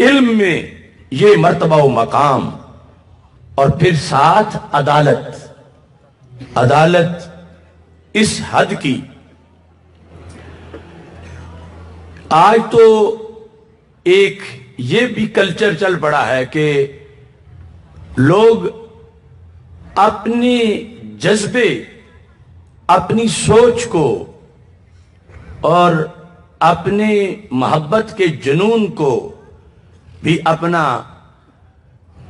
علم میں یہ مرتبہ و مقام، اور پھر ساتھ عدالت اس حد کی. آج تو ایک یہ بھی کلچر چل پڑا ہے کہ لوگ اپنے جذبے، اپنی سوچ کو اور اپنے محبت کے جنون کو بھی اپنا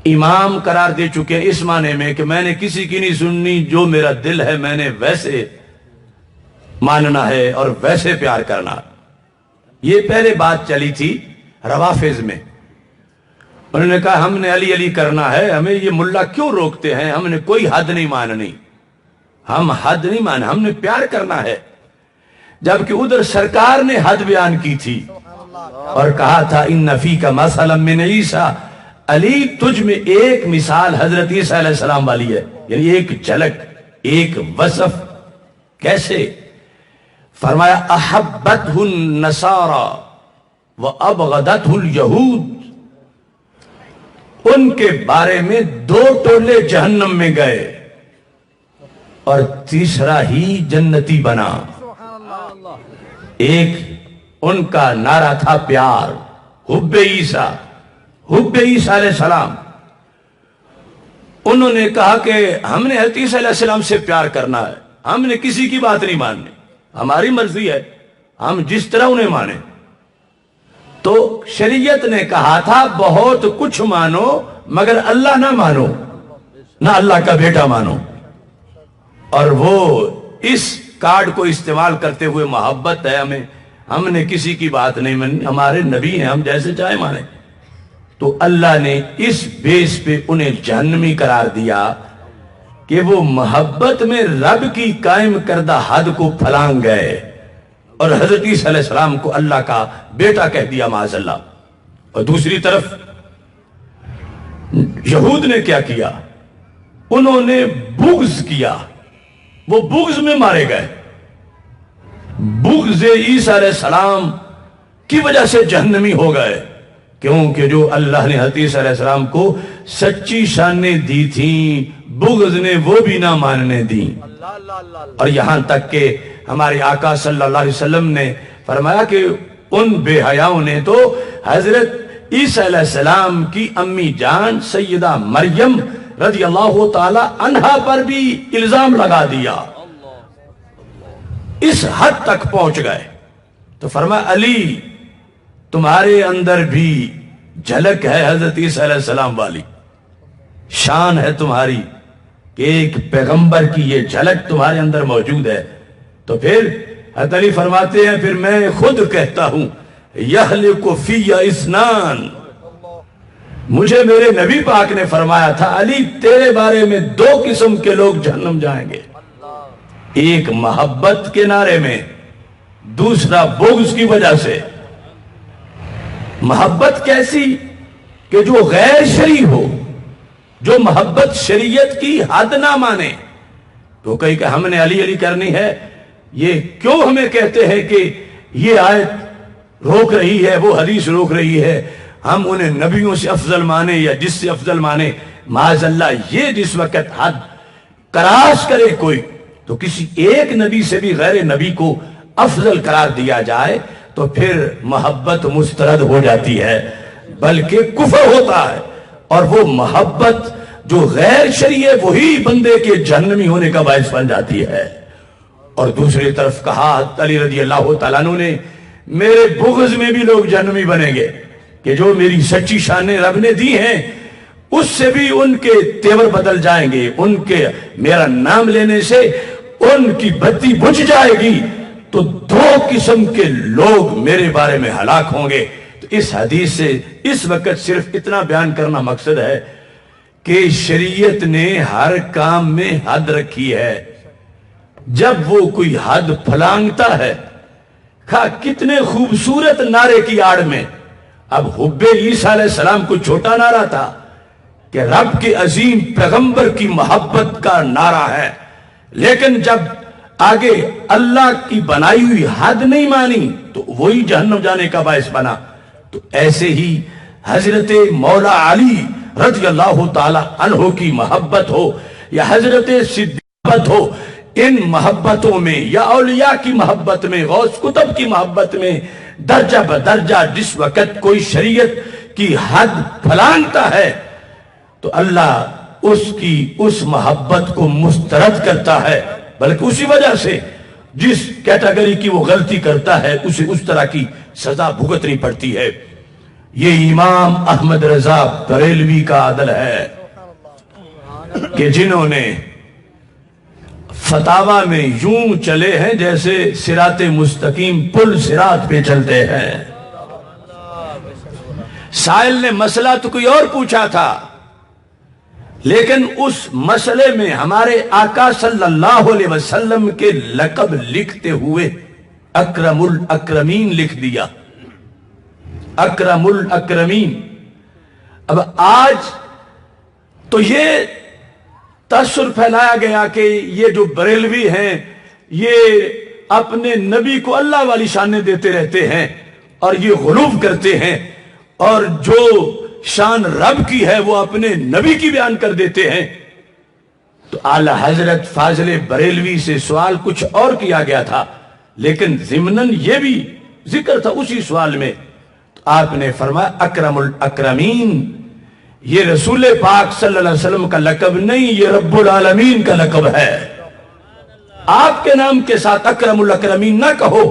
امام قرار دے چکے ہیں، اس معنی میں کہ میں نے کسی کی نہیں سننی، جو میرا دل ہے میں نے ویسے ماننا ہے اور ویسے پیار کرنا. یہ پہلے بات چلی تھی روافض میں. انہوں نے کہا ہم نے علی علی کرنا ہے، ہمیں یہ ملا کیوں روکتے ہیں، ہم نے کوئی حد نہیں ماننی، ہم حد نہیں ماننا، ہم نے پیار کرنا ہے. جبکہ ادھر سرکار نے حد بیان کی تھی اور کہا تھا ان فیک مثلا من عیسیٰ، علی تجھ میں ایک مثال حضرت عیسیٰ علیہ السلام والی ہے، یعنی ایک جھلک، ایک وصف. کیسے؟ فرمایا احبتہ النصارى وابغضتہ الیہود. ان کے بارے میں دو ٹولے جہنم میں گئے اور تیسرا ہی جنتی بنا. ایک ان کا نعرہ تھا پیار، حب عیسیٰ، حب عیسیٰ علیہ السلام. انہوں نے کہا کہ ہم نے حضرت عیسیٰ علیہ السلام سے پیار کرنا ہے، ہم نے کسی کی بات نہیں ماننی، ہماری مرضی ہے، ہم جس طرح انہیں مانیں. تو شریعت نے کہا تھا بہت کچھ مانو مگر اللہ نہ مانو، نہ اللہ کا بیٹا مانو. اور وہ اس کارڈ کو استعمال کرتے ہوئے محبت ہے ہمیں، ہم نے کسی کی بات نہیں مانی، ہمارے نبی ہیں، ہم جیسے چاہے مانیں. تو اللہ نے اس بیس پہ انہیں جہنمی قرار دیا کہ وہ محبت میں رب کی قائم کردہ حد کو پھلانگ گئے اور حضرت عیسیٰ علیہ السلام کو اللہ کا بیٹا کہہ دیا معاذ اللہ. اور دوسری طرف یہود نے کیا کیا؟ انہوں نے بغض کیا، وہ بغض میں مارے گئے. بغض عیسیٰ علیہ السلام کی وجہ سے جہنمی ہو گئے، کیونکہ جو اللہ نے حضرت عیسیٰ علیہ السلام کو سچی شانیں دی تھیں، بغض نے وہ بھی نہ ماننے دیں. اور یہاں تک کہ ہمارے آقا صلی اللہ علیہ وسلم نے فرمایا کہ ان بے حیاؤں نے تو حضرت عیسیٰ علیہ السلام کی امی جان سیدہ مریم رضی اللہ تعالی عنہا پر بھی الزام لگا دیا. اس حد تک پہنچ گئے. تو فرمایا علی تمہارے اندر بھی جھلک ہے حضرت عیسیٰ علیہ السلام والی، شان ہے تمہاری کہ ایک پیغمبر کی یہ جھلک تمہارے اندر موجود ہے. تو پھر حضرت علی فرماتے ہیں پھر میں خود کہتا ہوں یہلک فی اثنان، مجھے میرے نبی پاک نے فرمایا تھا علی تیرے بارے میں دو قسم کے لوگ جہنم جائیں گے، ایک محبت کے نعرے میں، دوسرا بغض کی وجہ سے. محبت کیسی؟ کہ جو غیر شرعی ہو، جو محبت شریعت کی حد نہ مانے. تو کہیں کہ ہم نے علی علی کرنی ہے، یہ کیوں ہمیں کہتے ہیں کہ یہ آیت روک رہی ہے، وہ حدیث روک رہی ہے، ہم انہیں نبیوں سے افضل مانے یا جس سے افضل مانے. معاذ اللہ یہ جس وقت حد کراس کرے کوئی، تو کسی ایک نبی سے بھی غیر نبی کو افضل قرار دیا جائے تو پھر محبت مسترد ہو جاتی ہے، بلکہ کفر ہوتا ہے. اور وہ محبت جو غیر شرعی ہے وہی بندے کے جہنمی ہونے کا باعث بن جاتی ہے. اور دوسری طرف کہا علی رضی اللہ تعالیٰ عنہ نے میرے بغض میں بھی لوگ جہنمی بنیں گے، کہ جو میری سچی شانیں رب نے دی ہیں اس سے بھی ان کے تیور بدل جائیں گے، ان کے میرا نام لینے سے ان کی بتی بجھ جائے گی. تو دو قسم کے لوگ میرے بارے میں ہلاک ہوں گے. تو اس حدیث سے اس وقت صرف اتنا بیان کرنا مقصد ہے کہ شریعت نے ہر کام میں حد رکھی ہے. جب وہ کوئی حد پھلانگتا ہے، کتنے خوبصورت نعرے کی آڑ میں، اب حب عیسیٰ علیہ السلام کو چھوٹا نعرہ تھا کہ رب کے عظیم پیغمبر کی محبت کا نعرہ ہے، لیکن جب آگے اللہ کی بنائی ہوئی حد نہیں مانی تو وہی جہنم جانے کا باعث بنا. تو ایسے ہی حضرت مولا علی رضی اللہ تعالی عنہ کی محبت ہو یا حضرت صدیقت ہو، ان محبتوں میں یا اولیاء کی محبت میں، غوث کتب کی محبت میں درجہ بدرجہ جس وقت کوئی شریعت کی حد پھلانگتا ہے تو اللہ اس کی اس محبت کو مسترد کرتا ہے، بلکہ اسی وجہ سے جس کیٹیگری کی وہ غلطی کرتا ہے اسے اس طرح کی سزا بھگتنی پڑتی ہے۔ یہ امام احمد رضا بریلوی کا عدل ہے کہ جنہوں نے فتاوی میں یوں چلے ہیں جیسے صراط مستقیم پل صراط پہ چلتے ہیں۔ سائل نے مسئلہ تو کوئی اور پوچھا تھا، لیکن اس مسئلے میں ہمارے آقا صلی اللہ علیہ وسلم کے لقب لکھتے ہوئے اکرم الاکرمین لکھ دیا، اکرم الاکرمین۔ اب آج تو یہ تاثر پھیلایا گیا کہ یہ جو بریلوی ہیں یہ اپنے نبی کو اللہ والی شانیں دیتے رہتے ہیں اور یہ غلو کرتے ہیں، اور جو شان رب کی ہے وہ اپنے نبی کی بیان کر دیتے ہیں۔ تو اعلی حضرت فاضل بریلوی سے سوال کچھ اور کیا گیا تھا، لیکن ضمناً یہ بھی ذکر تھا اسی سوال میں، تو آپ نے فرمایا اکرم الاکرمین یہ رسول پاک صلی اللہ علیہ وسلم کا لقب نہیں، یہ رب العالمین کا لقب ہے۔ آپ کے نام کے ساتھ اکرم الاکرمین نہ کہو،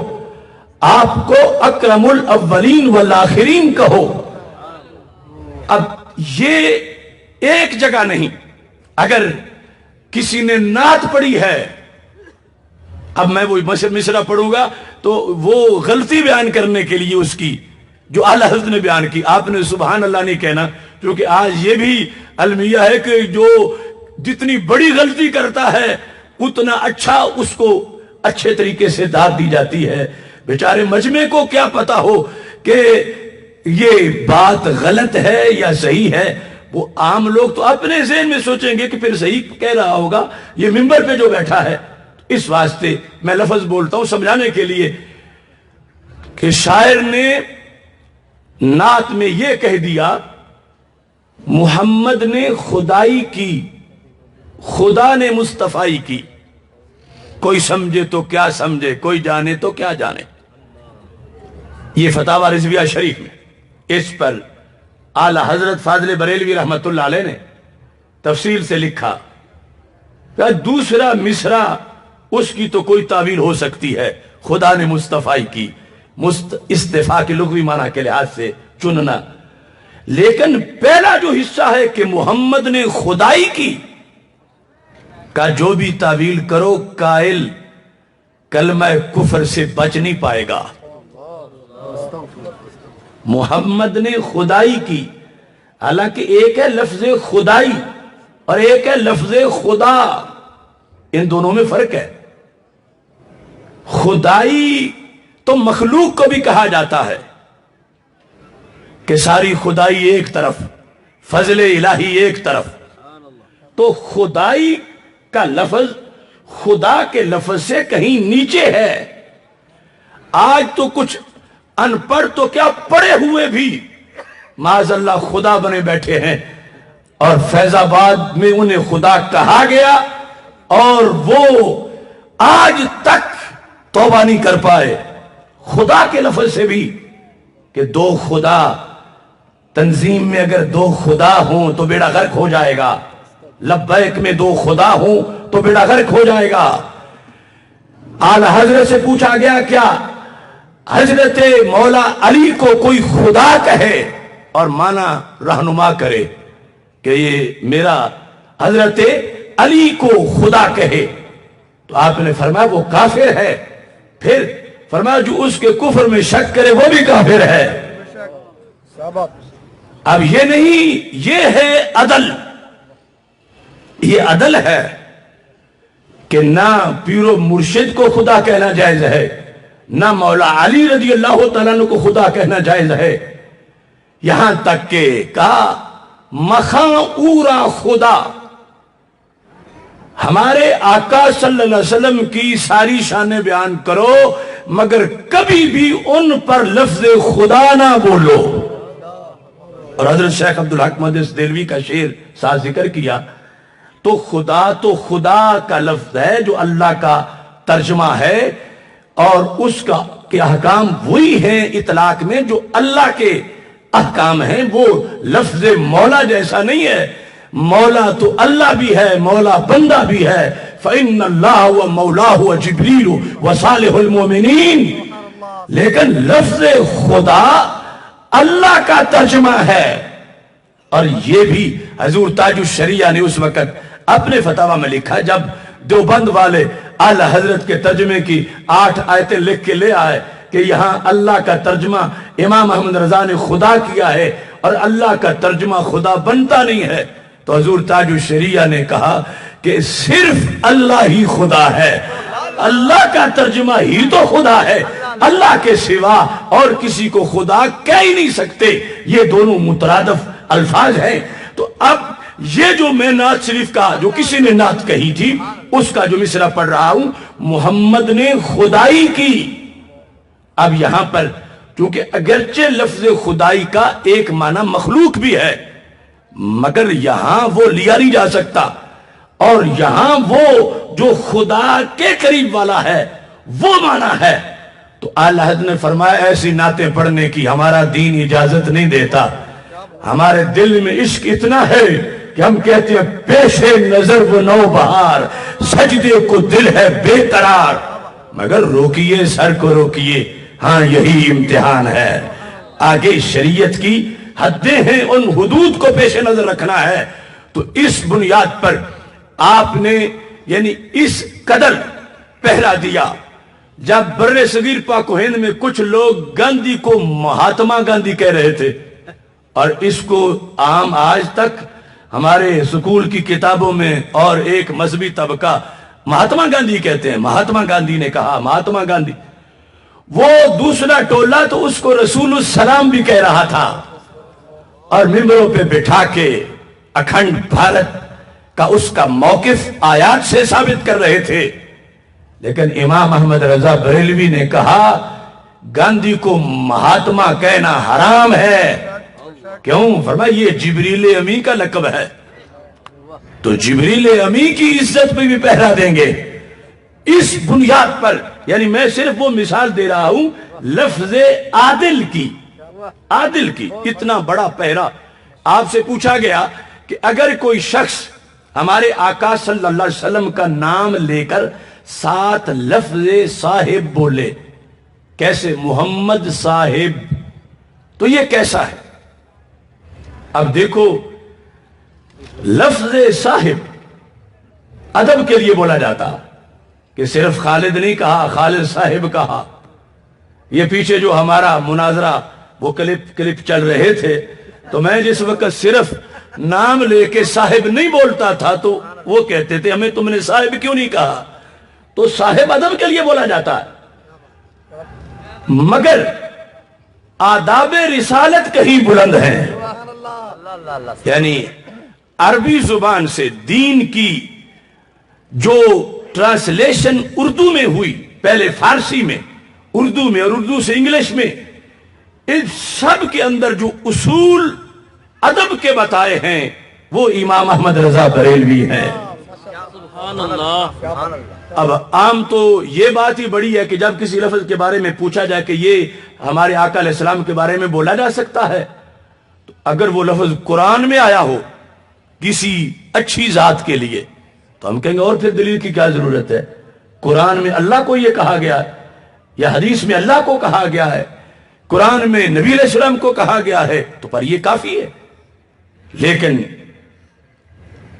آپ کو اکرم الاولین والآخرین کہو۔ اب یہ ایک جگہ نہیں، اگر کسی نے نعت پڑھی ہے، اب میں وہ مصرع پڑھوں گا تو وہ غلطی بیان کرنے کے لیے اس کی جو اعلیٰ حضرت نے بیان کی، آپ نے سبحان اللہ نہیں کہنا، کیونکہ آج یہ بھی المیہ ہے کہ جو جتنی بڑی غلطی کرتا ہے اتنا اچھا اس کو اچھے طریقے سے داد دی جاتی ہے۔ بیچارے مجمع کو کیا پتا ہو کہ یہ بات غلط ہے یا صحیح ہے، وہ عام لوگ تو اپنے ذہن میں سوچیں گے کہ پھر صحیح کہہ رہا ہوگا یہ منبر پہ جو بیٹھا ہے۔ اس واسطے میں لفظ بولتا ہوں سمجھانے کے لیے کہ شاعر نے نعت میں یہ کہہ دیا، محمد نے خدائی کی، خدا نے مصطفیٰ کی، کوئی سمجھے تو کیا سمجھے، کوئی جانے تو کیا جانے۔ یہ فتاوی رضویہ شریف میں اس پر اعلی حضرت فاضل بریلوی رحمت اللہ علیہ نے تفصیل سے لکھا کہ دوسرا مصرع اس کی تو کوئی تعویل ہو سکتی ہے، خدا نے مصطفیٰ کی، استفاء کے لغوی معنی کے لحاظ سے چننا، لیکن پہلا جو حصہ ہے کہ محمد نے خدائی کی کا جو بھی تعویل کرو قائل کلمہ کفر سے بچ نہیں پائے گا۔ محمد نے خدائی کی، حالانکہ ایک ہے لفظ خدائی اور ایک ہے لفظ خدا، ان دونوں میں فرق ہے۔ خدائی تو مخلوق کو بھی کہا جاتا ہے کہ ساری خدائی ایک طرف، فضل الہی ایک طرف، تو خدائی کا لفظ خدا کے لفظ سے کہیں نیچے ہے۔ آج تو کچھ ان پڑھ تو کیا پڑھے ہوئے بھی معاذ اللہ خدا بنے بیٹھے ہیں، اور فیض آباد میں انہیں خدا کہا گیا اور وہ آج تک توبہ نہیں کر پائے خدا کے لفظ سے بھی، کہ دو خدا تنظیم میں اگر دو خدا ہوں تو بیڑا غرق ہو جائے گا، لبیک میں دو خدا ہوں تو بیڑا غرق ہو جائے گا۔ اعلی حضرت سے پوچھا گیا کیا حضرت مولا علی کو کوئی خدا کہے اور مانا رہنما کرے کہ یہ میرا حضرت علی کو خدا کہے، تو آپ نے فرمایا وہ کافر ہے۔ پھر فرمایا جو اس کے کفر میں شک کرے وہ بھی کافر ہے۔ اب یہ نہیں، یہ ہے عدل، یہ عدل ہے کہ نہ پیر و مرشد کو خدا کہنا جائز ہے، نہ مولا علی رضی اللہ تعالیٰ عنہ کو خدا کہنا جائز ہے، یہاں تک کہ کہا مخاں اورا خدا۔ ہمارے آقا صلی اللہ علیہ وسلم کی ساری شانیں بیان کرو مگر کبھی بھی ان پر لفظ خدا نہ بولو۔ اور حضرت شیخ عبدالحق محدث دہلوی کا شعر ساتھ ذکر کیا، تو خدا کا لفظ ہے جو اللہ کا ترجمہ ہے، اور اس کا کہ احکام وہی ہیں اطلاق میں جو اللہ کے احکام ہیں، وہ لفظ مولا جیسا نہیں ہے۔ مولا تو اللہ بھی ہے، مولا بندہ بھی ہے، فَإِنَّ اللَّهَ وَمَوْلَاهُ وَجِبْرِيلُ وَصَالِحُ الْمُؤْمِنِينَ، لیکن لفظ خدا اللہ کا ترجمہ ہے۔ اور یہ بھی حضور تاج الشریعہ نے اس وقت اپنے فتاوی میں لکھا، جب دیوبند والے اعلی حضرت کے ترجمے کی 8 آیتیں لکھ کے لے آئے کہ یہاں اللہ کا ترجمہ امام احمد رضا نے خدا کیا ہے اور اللہ کا ترجمہ خدا بنتا نہیں ہے، تو حضور تاج الشریعہ نے کہا کہ صرف اللہ ہی خدا ہے، اللہ کا ترجمہ ہی تو خدا ہے، اللہ کے سوا اور کسی کو خدا کہہ ہی نہیں سکتے۔ یہ دونوں مترادف الفاظ ہیں۔ تو اب یہ جو میں نعت شریف کا جو کسی نے نعت کہی تھی اس کا جو مصرع پڑھ رہا ہوں، محمد نے خدائی کی۔ اب یہاں پر چونکہ اگرچہ لفظ خدائی کا ایک معنی مخلوق بھی ہے، مگر یہاں وہ لیا نہیں جا سکتا، اور یہاں وہ جو خدا کے قریب والا ہے وہ معنی ہے۔ تو اعلی حضرت نے فرمایا ایسی نعتیں پڑھنے کی ہمارا دین اجازت نہیں دیتا۔ ہمارے دل میں عشق اتنا ہے کہ ہم کہتے ہیں پیش نظر وہ نو بہار، سجدے کو دل ہے بے قرار، مگر روکیے سر کو روکیے، ہاں یہی امتحان ہے۔ آگے شریعت کی حدیں ہیں، ان حدود کو پیش نظر رکھنا ہے۔ تو اس بنیاد پر آپ نے یعنی اس قدر پہرا دیا۔ جب بر صغیر پاک و ہند میں کچھ لوگ گاندھی کو مہاتما گاندھی کہہ رہے تھے، اور اس کو عام آج تک ہمارے سکول کی کتابوں میں اور ایک مذہبی طبقہ مہاتما گاندھی کہتے ہیں، مہاتما گاندھی نے کہا، مہاتما گاندھی۔ وہ دوسرا ٹولہ تو اس کو رسول السلام بھی کہہ رہا تھا، اور ممبروں پہ بٹھا کے اکھنڈ بھارت کا اس کا موقف آیات سے ثابت کر رہے تھے۔ لیکن امام احمد رضا بریلوی نے کہا گاندھی کو مہاتما کہنا حرام ہے۔ کیوں؟ فرمایا یہ جبریل امی کا لقب ہے، تو جبریل امی کی عزت پہ بھی پہرا دیں گے۔ اس بنیاد پر یعنی میں صرف وہ مثال دے رہا ہوں لفظ عادل کی، عادل کی اتنا بڑا پہرا۔ آپ سے پوچھا گیا کہ اگر کوئی شخص ہمارے آقا صلی اللہ علیہ وسلم کا نام لے کر 7 لفظ صاحب بولے، کیسے؟ محمد صاحب، تو یہ کیسا ہے؟ اب دیکھو لفظ صاحب ادب کے لیے بولا جاتا کہ صرف خالد نہیں کہا، خالد صاحب کہا۔ یہ پیچھے جو ہمارا مناظرہ وہ کلپ چل رہے تھے، تو میں جس وقت صرف نام لے کے صاحب نہیں بولتا تھا تو وہ کہتے تھے ہمیں تم نے صاحب کیوں نہیں کہا؟ تو صاحب ادب کے لیے بولا جاتا ہے، مگر آداب رسالت کہیں بلند ہیں۔ یعنی عربی زبان سے دین کی جو ٹرانسلیشن اردو میں ہوئی، پہلے فارسی میں، اردو میں، اور اردو سے انگلش میں، ان سب کے اندر جو اصول ادب کے بتائے ہیں وہ امام احمد رضا بریلوی ہیں۔ اب عام تو یہ بات ہی بڑی ہے کہ جب کسی لفظ کے بارے میں پوچھا جائے کہ یہ ہمارے آقا علیہ السلام کے بارے میں بولا جا سکتا ہے، تو اگر وہ لفظ قرآن میں آیا ہو کسی اچھی ذات کے لیے تو ہم کہیں گے اور پھر دلیل کی کیا ضرورت ہے؟ قرآن میں اللہ کو یہ کہا گیا ہے، یا حدیث میں اللہ کو کہا گیا ہے، قرآن میں نبی علیہ السلام کو کہا گیا ہے، تو پر یہ کافی ہے۔ لیکن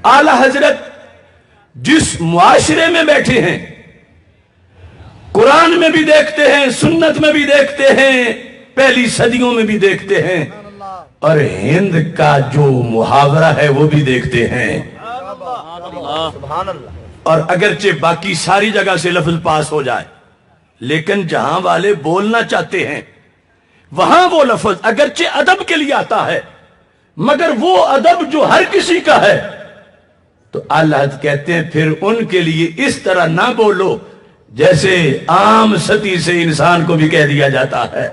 اعلی حضرت جس معاشرے میں بیٹھے ہیں، قرآن میں بھی دیکھتے ہیں، سنت میں بھی دیکھتے ہیں، پہلی صدیوں میں بھی دیکھتے ہیں، اور ہند کا جو محاورہ ہے وہ بھی دیکھتے ہیں۔ اور اگرچہ باقی ساری جگہ سے لفظ پاس ہو جائے، لیکن جہاں والے بولنا چاہتے ہیں وہاں وہ لفظ اگرچہ ادب کے لیے آتا ہے، مگر وہ ادب جو ہر کسی کا ہے، تو اللہ کہتے ہیں پھر ان کے لیے اس طرح نہ بولو جیسے عام سطح سے انسان کو بھی کہہ دیا جاتا ہے۔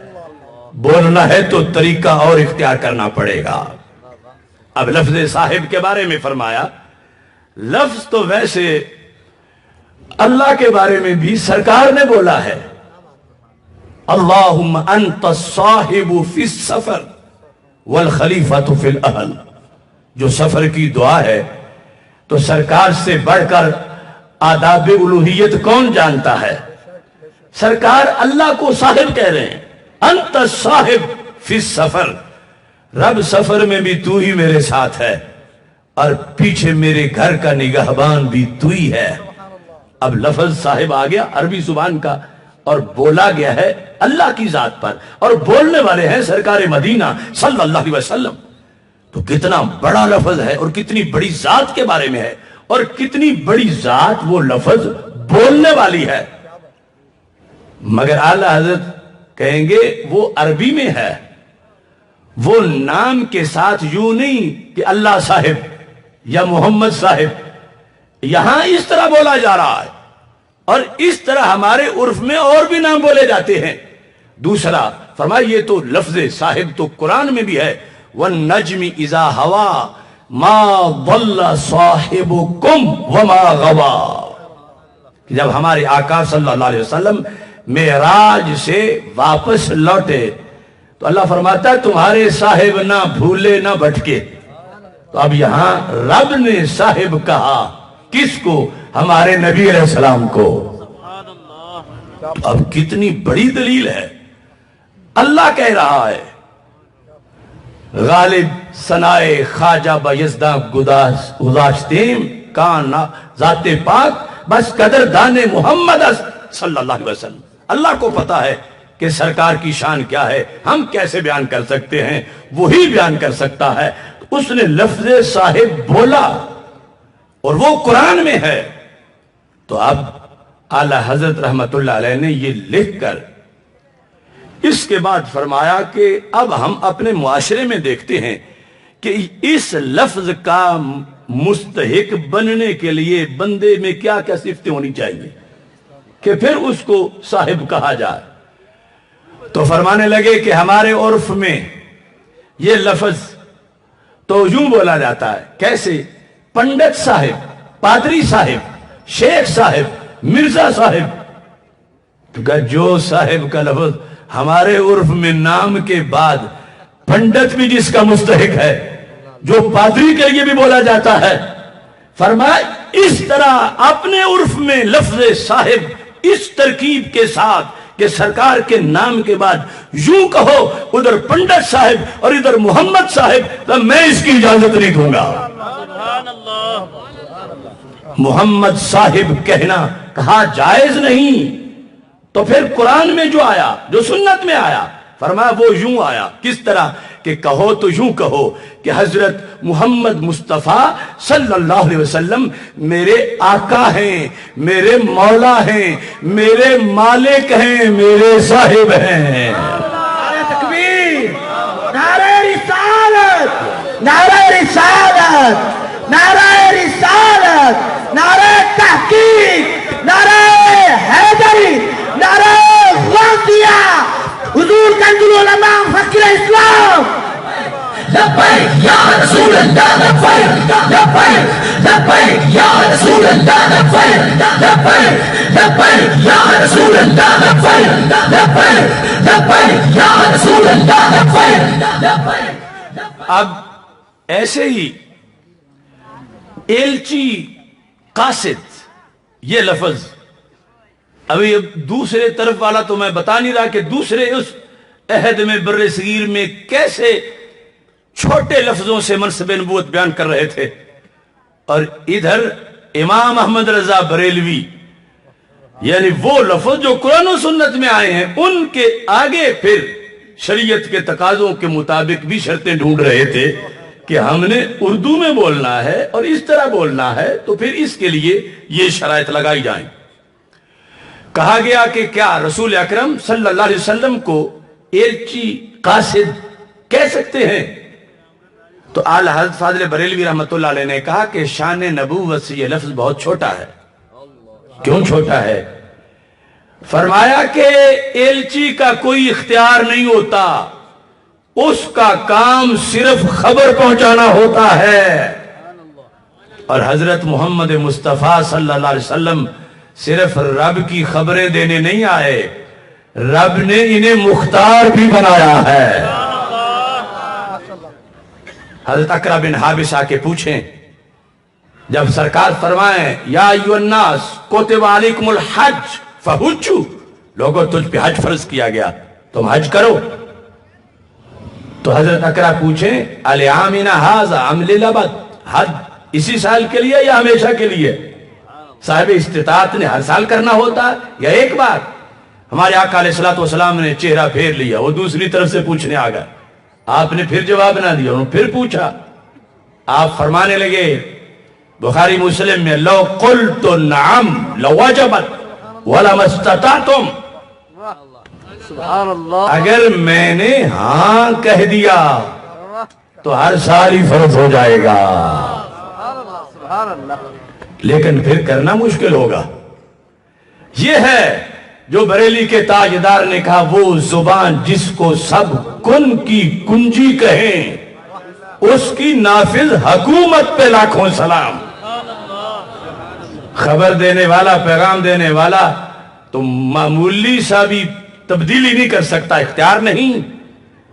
بولنا ہے تو طریقہ اور اختیار کرنا پڑے گا۔ اب لفظ صاحب کے بارے میں فرمایا، لفظ تو ویسے اللہ کے بارے میں بھی سرکار نے بولا ہے، اللہم انت الصاحب فی السفر والخلیفۃ فی الاہل۔ جو سفر کی دعا ہے تو سرکار سے بڑھ کر آداب الوہیت کون جانتا ہے؟ سرکار اللہ کو صاحب کہہ رہے ہیں، انت صاحب فی السفر، رب سفر میں بھی تو ہی میرے ساتھ ہے اور پیچھے میرے گھر کا نگہبان بھی تو ہی ہے۔ اب لفظ صاحب آ گیا عربی زبان کا اور بولا گیا ہے اللہ کی ذات پر، اور بولنے والے ہیں سرکار مدینہ صلی اللہ علیہ وسلم۔ تو کتنا بڑا لفظ ہے اور کتنی بڑی ذات کے بارے میں ہے، اور کتنی بڑی ذات وہ لفظ بولنے والی ہے۔ مگر اعلی حضرت کہیں گے وہ عربی میں ہے، وہ نام کے ساتھ یوں نہیں کہ اللہ صاحب یا محمد صاحب، یہاں اس طرح بولا جا رہا ہے، اور اس طرح ہمارے عرف میں اور بھی نام بولے جاتے ہیں۔ دوسرا فرمایا یہ تو لفظ صاحب تو قرآن میں بھی ہے، وَالنَّجْمِ إِذَا هَوَا مَا ضَلَّ صَاحِبُكُمْ وَمَا غَوَا۔ جب ہمارے آقا صلی اللہ علیہ وسلم معراج سے واپس لوٹے تو اللہ فرماتا ہے تمہارے صاحب نہ بھولے نہ بھٹکے۔ تو اب یہاں رب نے صاحب کہا کس کو؟ ہمارے نبی علیہ السلام کو۔ اب کتنی بڑی دلیل ہے، اللہ کہہ رہا ہے غالب ثنائے خواجہ بایزداں گذاشتیم کانا ذات پاک بس قدر دان محمد صلی اللہ علیہ وسلم۔ اللہ کو پتا ہے کہ سرکار کی شان کیا ہے، ہم کیسے بیان کر سکتے ہیں، وہی بیان کر سکتا ہے۔ اس نے لفظ صاحب بولا اور وہ قرآن میں ہے۔ تو اب اعلی حضرت رحمت اللہ علیہ نے یہ لکھ کر اس کے بعد فرمایا کہ اب ہم اپنے معاشرے میں دیکھتے ہیں کہ اس لفظ کا مستحق بننے کے لیے بندے میں کیا کیا صفتیں ہونی چاہیے کہ پھر اس کو صاحب کہا جائے۔ تو فرمانے لگے کہ ہمارے عرف میں یہ لفظ تو یوں بولا جاتا ہے، کیسے؟ پنڈت صاحب، پادری صاحب، شیخ صاحب، مرزا صاحب۔ جو صاحب کا لفظ ہمارے عرف میں نام کے بعد پنڈت بھی جس کا مستحق ہے، جو پادری کے لیے بھی بولا جاتا ہے، فرمایا اس طرح اپنے عرف میں لفظ صاحب اس ترکیب کے ساتھ کہ سرکار کے نام کے بعد یوں کہو ادھر پنڈت صاحب اور ادھر محمد صاحب، تو میں اس کی اجازت نہیں دوں گا۔ محمد صاحب کہنا کہا جائز نہیں۔ تو پھر قرآن میں جو آیا، جو سنت میں آیا، فرمایا وہ یوں آیا، کس طرح کہ کہو تو یوں کہو کہ حضرت محمد مصطفیٰ صلی اللہ علیہ وسلم میرے آقا ہیں، میرے مولا ہیں، میرے مالک ہیں، میرے صاحب ہیں۔ نعرہ تکبیر، نعرہ رسالت، نعرہ رسالت، نعرہ رسالت، نعرہ تحقیق، نعرہ حیدری، نعرہ غوثیہ، حضور کنز العلماء فقیر اسلام۔ لبیک یا رسول اللہ، لبیک لبیک لبیک یا رسول اللہ، لبیک لبیک لبیک یا رسول اللہ، لبیک لبیک لبیک یا رسول اللہ، لبیک لبیک۔ اب ایسے ہی ایلچی قاصد یہ لفظ ابھی دوسرے طرف والا تو میں بتا نہیں رہا کہ دوسرے اس عہد میں بر صغیر میں کیسے چھوٹے لفظوں سے منصب نبوت بیان کر رہے تھے، اور ادھر امام احمد رضا بریلوی یعنی وہ لفظ جو قرآن و سنت میں آئے ہیں ان کے آگے پھر شریعت کے تقاضوں کے مطابق بھی شرطیں ڈھونڈ رہے تھے کہ ہم نے اردو میں بولنا ہے اور اس طرح بولنا ہے، تو پھر اس کے لیے یہ شرائط لگائی جائیں۔ کہا گیا کہ کیا رسول اکرم صلی اللہ علیہ وسلم کو ایلچی قاصد کہہ سکتے ہیں؟ تو اعلی حضرت فاضل بریلوی رحمت اللہ علیہ نے کہا کہ شان نبوت سے یہ لفظ بہت چھوٹا ہے۔ کیوں چھوٹا ہے؟ فرمایا کہ ایلچی کا کوئی اختیار نہیں ہوتا اس کا کام صرف خبر پہنچانا ہوتا ہے، اور حضرت محمد مصطفیٰ صلی اللہ علیہ وسلم صرف رب کی خبریں دینے نہیں آئے، رب نے انہیں مختار بھی بنایا ہے۔ حضرت اقرا بن حابس آ کے پوچھیں، جب سرکار فرمائیں یا ایھا الناس کتب علیکم الحج فحجوا، لوگوں تجھ پہ حج فرض کیا گیا تم حج کرو، تو حضرت اقرا پوچھیں العامنا ھذا ام للابد، حج اسی سال کے لیے یا ہمیشہ کے لیے؟ صاحب استطاعت نے ہر سال کرنا ہوتا ہے یا ایک بار؟ ہمارے آقا علیہ الصلوۃ والسلام نے چہرہ پھیر لیا، وہ دوسری طرف سے پوچھنے آ گئے، آپ نے پھر جواب نہ دیا، انہوں نے پھر پوچھا، آپ فرمانے لگے بخاری مسلم میں لو قلت نعم لوجبت ولما استطعتم، اگر میں نے ہاں کہہ دیا تو ہر سال ہی فرض ہو جائے گا، لیکن پھر کرنا مشکل ہوگا۔ یہ ہے جو بریلی کے تاجدار نے کہا، وہ زبان جس کو سب کن کی کنجی کہیں، اس کی نافذ حکومت پہ لاکھوں سلام۔ خبر دینے والا، پیغام دینے والا تو معمولی سا بھی تبدیلی نہیں کر سکتا، اختیار نہیں۔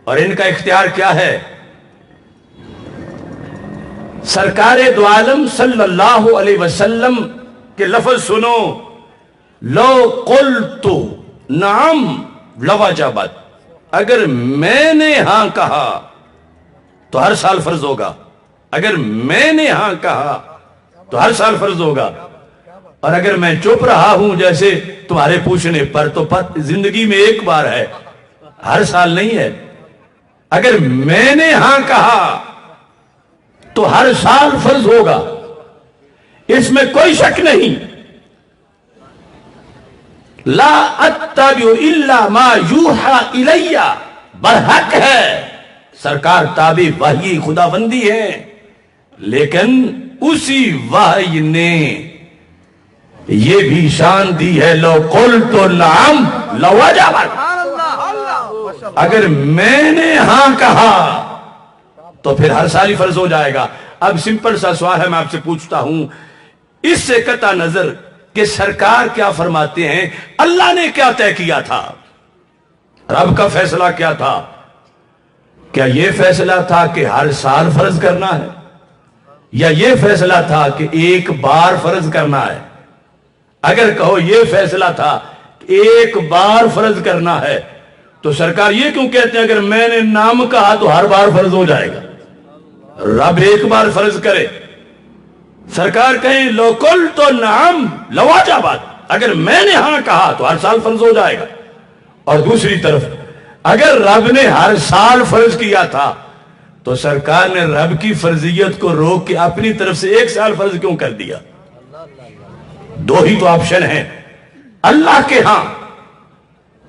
اور ان کا اختیار کیا ہے؟ سرکار دو عالم صلی اللہ علیہ وسلم کے لفظ سنو، لو قلت نعم لوجبت، اگر میں نے ہاں کہا تو ہر سال فرض ہوگا، اگر میں نے ہاں کہا تو ہر سال فرض ہوگا، اور اگر میں چپ رہا ہوں جیسے تمہارے پوچھنے پر تو زندگی میں ایک بار ہے، ہر سال نہیں ہے۔ اگر میں نے ہاں کہا تو ہر سال فرض ہوگا، اس میں کوئی شک نہیں۔ لا اتبع الا ما یوحى الی، برحق ہے سرکار تابع وحی خداوندی ہے، لیکن اسی وحی نے یہ بھی شان دی ہے لو قلت نعم لوجبت، اگر میں نے ہاں کہا تو پھر ہر سال ہی فرض ہو جائے گا۔ اب سمپل سا سوال ہے، میں آپ سے پوچھتا ہوں، اس سے قطع نظر کہ سرکار کیا فرماتے ہیں، اللہ نے کیا طے کیا تھا، رب کا فیصلہ کیا تھا؟ کیا یہ فیصلہ تھا کہ ہر سال فرض کرنا ہے، یا یہ فیصلہ تھا کہ ایک بار فرض کرنا ہے؟ اگر کہو یہ فیصلہ تھا کہ ایک بار فرض کرنا ہے، تو سرکار یہ کیوں کہتے ہیں اگر میں نے نام کہا تو ہر بار فرض ہو جائے گا؟ رب ایک بار فرض کرے، سرکار کہیں لو قلت نعم لوجبت، اگر میں نے ہاں کہا تو ہر سال فرض ہو جائے گا۔ اور دوسری طرف اگر رب نے ہر سال فرض کیا تھا تو سرکار نے رب کی فرضیت کو روک کے اپنی طرف سے ایک سال فرض کیوں کر دیا؟ دو ہی تو آپشن ہیں۔ اللہ کے ہاں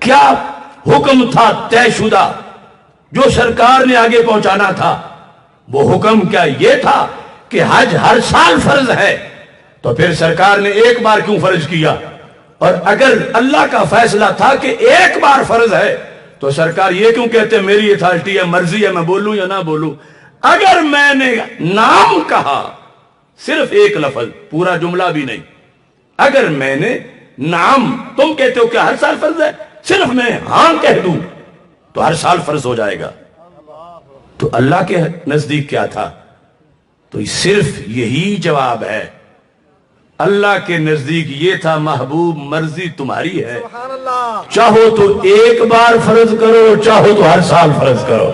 کیا حکم تھا طے شدہ جو سرکار نے آگے پہنچانا تھا؟ وہ حکم کیا یہ تھا کہ حج ہر سال فرض ہے، تو پھر سرکار نے ایک بار کیوں فرض کیا؟ اور اگر اللہ کا فیصلہ تھا کہ ایک بار فرض ہے تو سرکار یہ کیوں کہتے ہیں میری اتھارٹی ہے، مرضی ہے، میں بولوں یا نہ بولوں؟ اگر میں نے نام کہا، صرف ایک لفظ، پورا جملہ بھی نہیں، اگر میں نے نام، تم کہتے ہو کہ ہر سال فرض ہے، صرف میں ہاں کہہ دوں تو ہر سال فرض ہو جائے گا۔ تو اللہ کے نزدیک کیا تھا؟ تو صرف یہی جواب ہے، اللہ کے نزدیک یہ تھا محبوب مرضی تمہاری ہے، چاہو تو ایک بار فرض کرو، چاہو تو ہر سال فرض کرو۔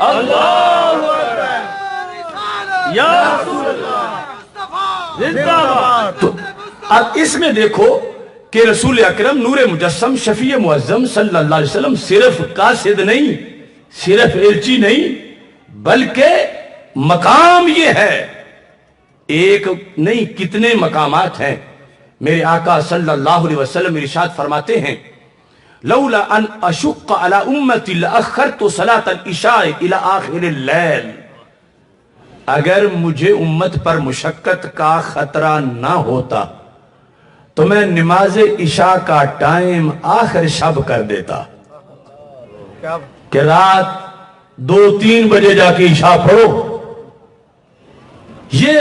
اللہ یا رسول اللہ۔ تو اب اس میں دیکھو کہ رسول اکرم نور مجسم شفیع معظم صلی اللہ علیہ وسلم صرف قاصد نہیں، صرف ارچی نہیں، بلکہ مقام یہ ہے، ایک نہیں کتنے مقامات ہیں۔ میرے آقا صلی اللہ علیہ وسلم ارشاد فرماتے ہیں لولا ان اشق علی امتی لاخرت صلاۃ العشاء الی آخر اللیل، اگر مجھے امت پر مشقت کا خطرہ نہ ہوتا تو میں نماز عشاء کا ٹائم آخر شب کر دیتا۔ کہ رات 2-3 بجے جا کے عشاء پڑھو. یہ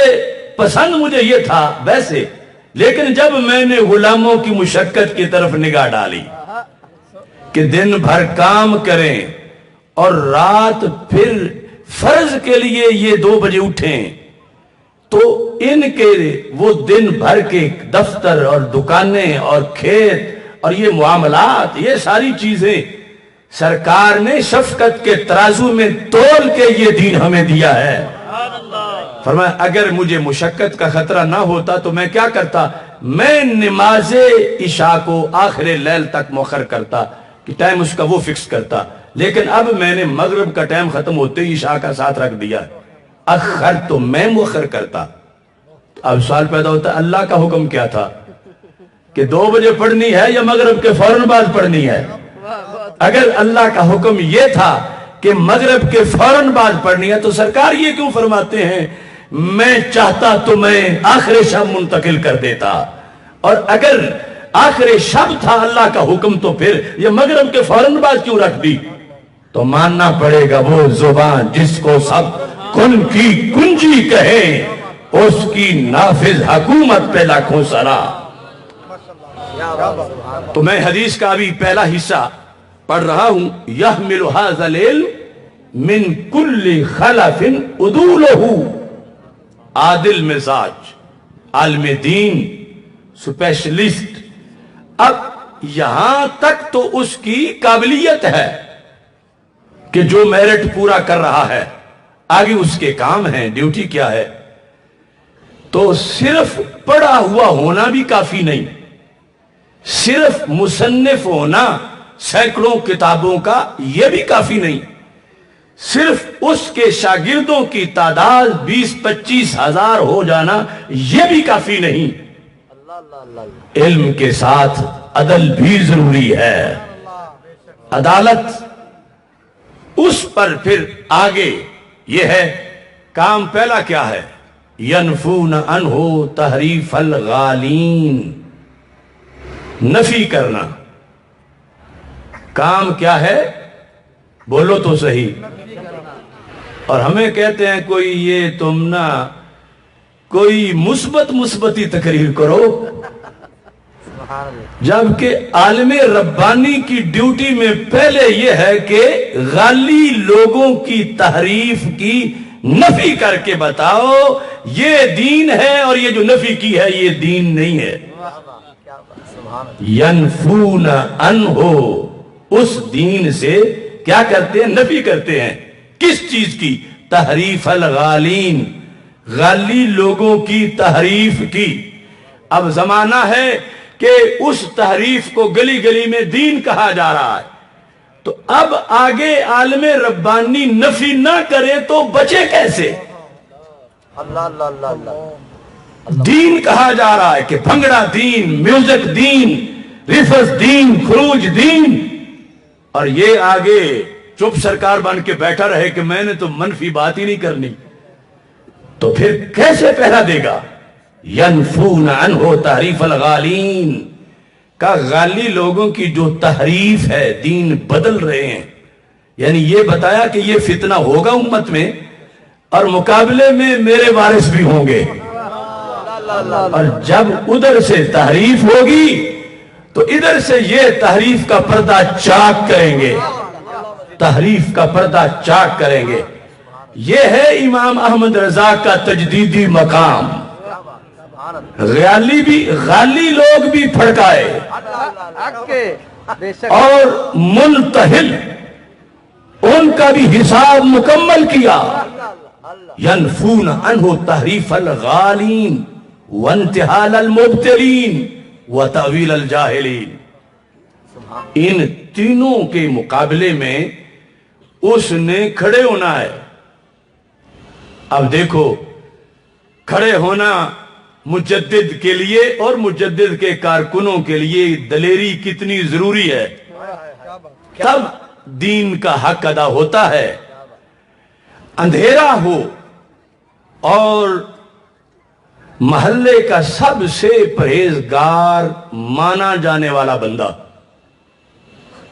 پسند مجھے یہ تھا ویسے، لیکن جب میں نے غلاموں کی مشقت کی طرف نگاہ ڈالی کہ دن بھر کام کریں اور رات پھر فرض کے لیے یہ 2 بجے اٹھیں، تو ان کے وہ دن بھر کے دفتر اور دکانیں اور کھیت اور یہ معاملات، یہ ساری چیزیں سرکار نے شفقت کے ترازو میں تول کے یہ دین ہمیں دیا ہے. فرمایا اگر مجھے مشقت کا خطرہ نہ ہوتا تو میں کیا کرتا، میں نماز عشاء کو آخر لیل تک مؤخر کرتا کہ ٹائم اس کا وہ فکس کرتا، لیکن اب میں نے مغرب کا ٹائم ختم ہوتے ہی عشاء کا ساتھ رکھ دیا، اخر تو میں مؤخر کرتا. اب سوال پیدا ہوتا ہے اللہ کا حکم کیا تھا کہ 2 بجے پڑھنی ہے یا مغرب کے فوراً بعد پڑھنی ہے؟ اگر اللہ کا حکم یہ تھا کہ مغرب کے فوراً بعد پڑھنی ہے تو سرکار یہ کیوں فرماتے ہیں میں چاہتا تو میں آخر شب منتقل کر دیتا، اور اگر آخر شب تھا اللہ کا حکم تو پھر یہ مغرب کے فوراً بعد کیوں رکھ دی؟ تو ماننا پڑے گا وہ زبان جس کو سب کن کی کنجی کہے، اس کی نافذ حکومت پہ لاکھوں سلام. تو میں حدیث کا ابھی پہلا حصہ پڑھ رہا ہوں. یحمل ھذا العلم من کل خلف عدولہ، عادل مزاج، عالم دین، سپیشلسٹ. اب یہاں تک تو اس کی قابلیت ہے کہ جو میرٹ پورا کر رہا ہے، آگے اس کے کام ہیں، ڈیوٹی کیا ہے. تو صرف پڑھا ہوا ہونا بھی کافی نہیں، صرف مصنف ہونا سینکڑوں کتابوں کا یہ بھی کافی نہیں، صرف اس کے شاگردوں کی تعداد 20-25 ہزار ہو جانا یہ بھی کافی نہیں. علم کے ساتھ عدل بھی ضروری ہے، عدالت. اس پر پھر آگے یہ ہے کام پہلا کیا ہے، ینفون عنہ تحریف الغالین، نفی کرنا. کام کیا ہے بولو تو صحیح. اور ہمیں کہتے ہیں کوئی یہ تم نہ کوئی مثبت ہی تقریر کرو، جبکہ عالم ربانی کی ڈیوٹی میں پہلے یہ ہے کہ غالی لوگوں کی تحریف کی نفی کر کے بتاؤ یہ دین ہے، اور یہ جو نفی کی ہے یہ دین نہیں ہے. ینفون عنہ، اس دین سے کیا کرتے ہیں، نفی کرتے ہیں. کس چیز کی؟ تحریف الغالین، غالی لوگوں کی تحریف کی. اب زمانہ ہے کہ اس تحریف کو گلی گلی میں دین کہا جا رہا ہے، تو اب آگے عالم ربانی نفی نہ کرے تو بچے کیسے؟ دین کہا جا رہا ہے کہ بھنگڑا دین، میوزک دین، رفس دین، خروج دین، اور یہ آگے چپ سرکار بن کے بیٹھا رہے کہ میں نے تو منفی بات ہی نہیں کرنی، تو پھر کیسے پہرا دے گا؟ ینفون عنہ تحریف الغالین کا، غالی لوگوں کی جو تحریف ہے، دین بدل رہے ہیں. یعنی یہ بتایا کہ یہ فتنہ ہوگا امت میں، اور مقابلے میں میرے وارث بھی ہوں گے، اور جب ادھر سے تحریف ہوگی تو ادھر سے یہ تحریف کا پردہ چاک کریں گے، تحریف کا پردہ چاک کریں گے. یہ ہے امام احمد رضا کا تجدیدی مقام. غالی لوگ بھی پھڑکائے اور منتحل، ان کا بھی حساب مکمل کیا. ینفون عنہ تحریف الغالین وانتحال المبتلین وتأویل الجاہلین. ان تینوں کے مقابلے میں اس نے کھڑے ہونا ہے. اب دیکھو کھڑے ہونا مجدد کے لیے اور مجدد کے کارکنوں کے لیے دلیری کتنی ضروری ہے، تب دین کا حق ادا ہوتا ہے. اندھیرا ہو اور محلے کا سب سے پرہیزگار مانا جانے والا بندہ،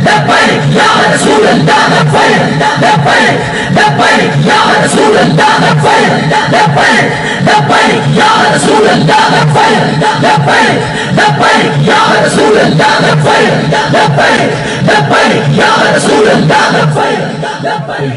لبيك يا رسول الله لبيك لبيك لبيك يا رسول الله لبيك لبيك لبيك يا رسول الله لبيك لبيك لبيك يا رسول الله لبيك لبيك لبيك يا رسول الله لبيك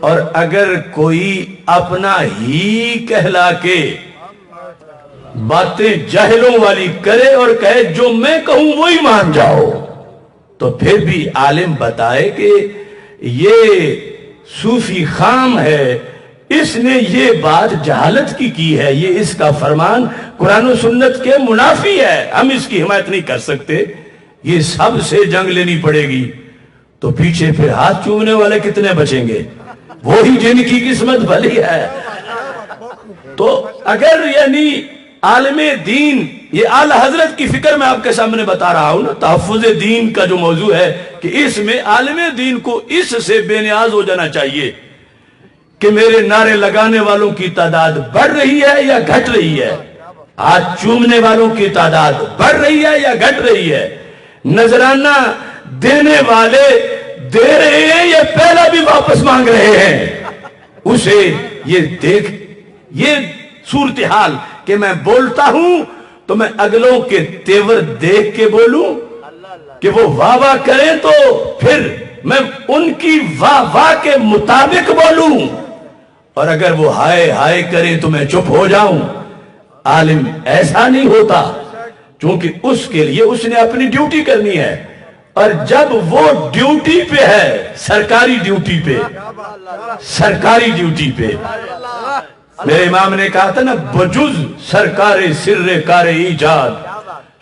اور اگر کوئی اپنا ہی کہلا کے باتیں جاہلوں والی کرے اور کہے جو میں کہوں وہی مان جاؤ، تو پھر بھی عالم بتائے کہ یہ صوفی خام ہے، اس نے یہ بات جہالت کی ہے، یہ اس کا فرمان قرآن و سنت کے منافی ہے، ہم اس کی حمایت نہیں کر سکتے، یہ سب سے جنگ لینی پڑے گی۔ تو پیچھے پھر ہاتھ چومنے والے کتنے بچیں گے؟ وہی جن کی قسمت بھلی ہے۔ تو اگر یعنی عالم دین، یہ اعلی حضرت کی فکر میں آپ کے سامنے بتا رہا ہوں نا، تحفظ دین کا جو موضوع ہے کہ اس میں عالم دین کو اس سے بے نیاز ہو جانا چاہیے کہ میرے نعرے لگانے والوں کی تعداد بڑھ رہی ہے یا گھٹ رہی ہے، ہاتھ چومنے والوں کی تعداد بڑھ رہی ہے یا گھٹ رہی ہے، نذرانہ دینے والے دے رہے ہیں یا پہلا بھی واپس مانگ رہے ہیں، اسے یہ دیکھ، یہ صورتحال کہ میں بولتا ہوں تو میں اگلوں کے تیور دیکھ کے بولوں کہ وہ واہ واہ کریں تو پھر میں ان کی واہ واہ کے مطابق بولوں، اور اگر وہ ہائے ہائے کریں تو میں چپ ہو جاؤں۔ عالم ایسا نہیں ہوتا، چونکہ اس کے لیے اس نے اپنی ڈیوٹی کرنی ہے، اور جب وہ ڈیوٹی پہ ہے، سرکاری ڈیوٹی پہ، سرکاری ڈیوٹی پہ، میرے امام نے کہا تھا نا، بجز سرکار سر کار ایجاد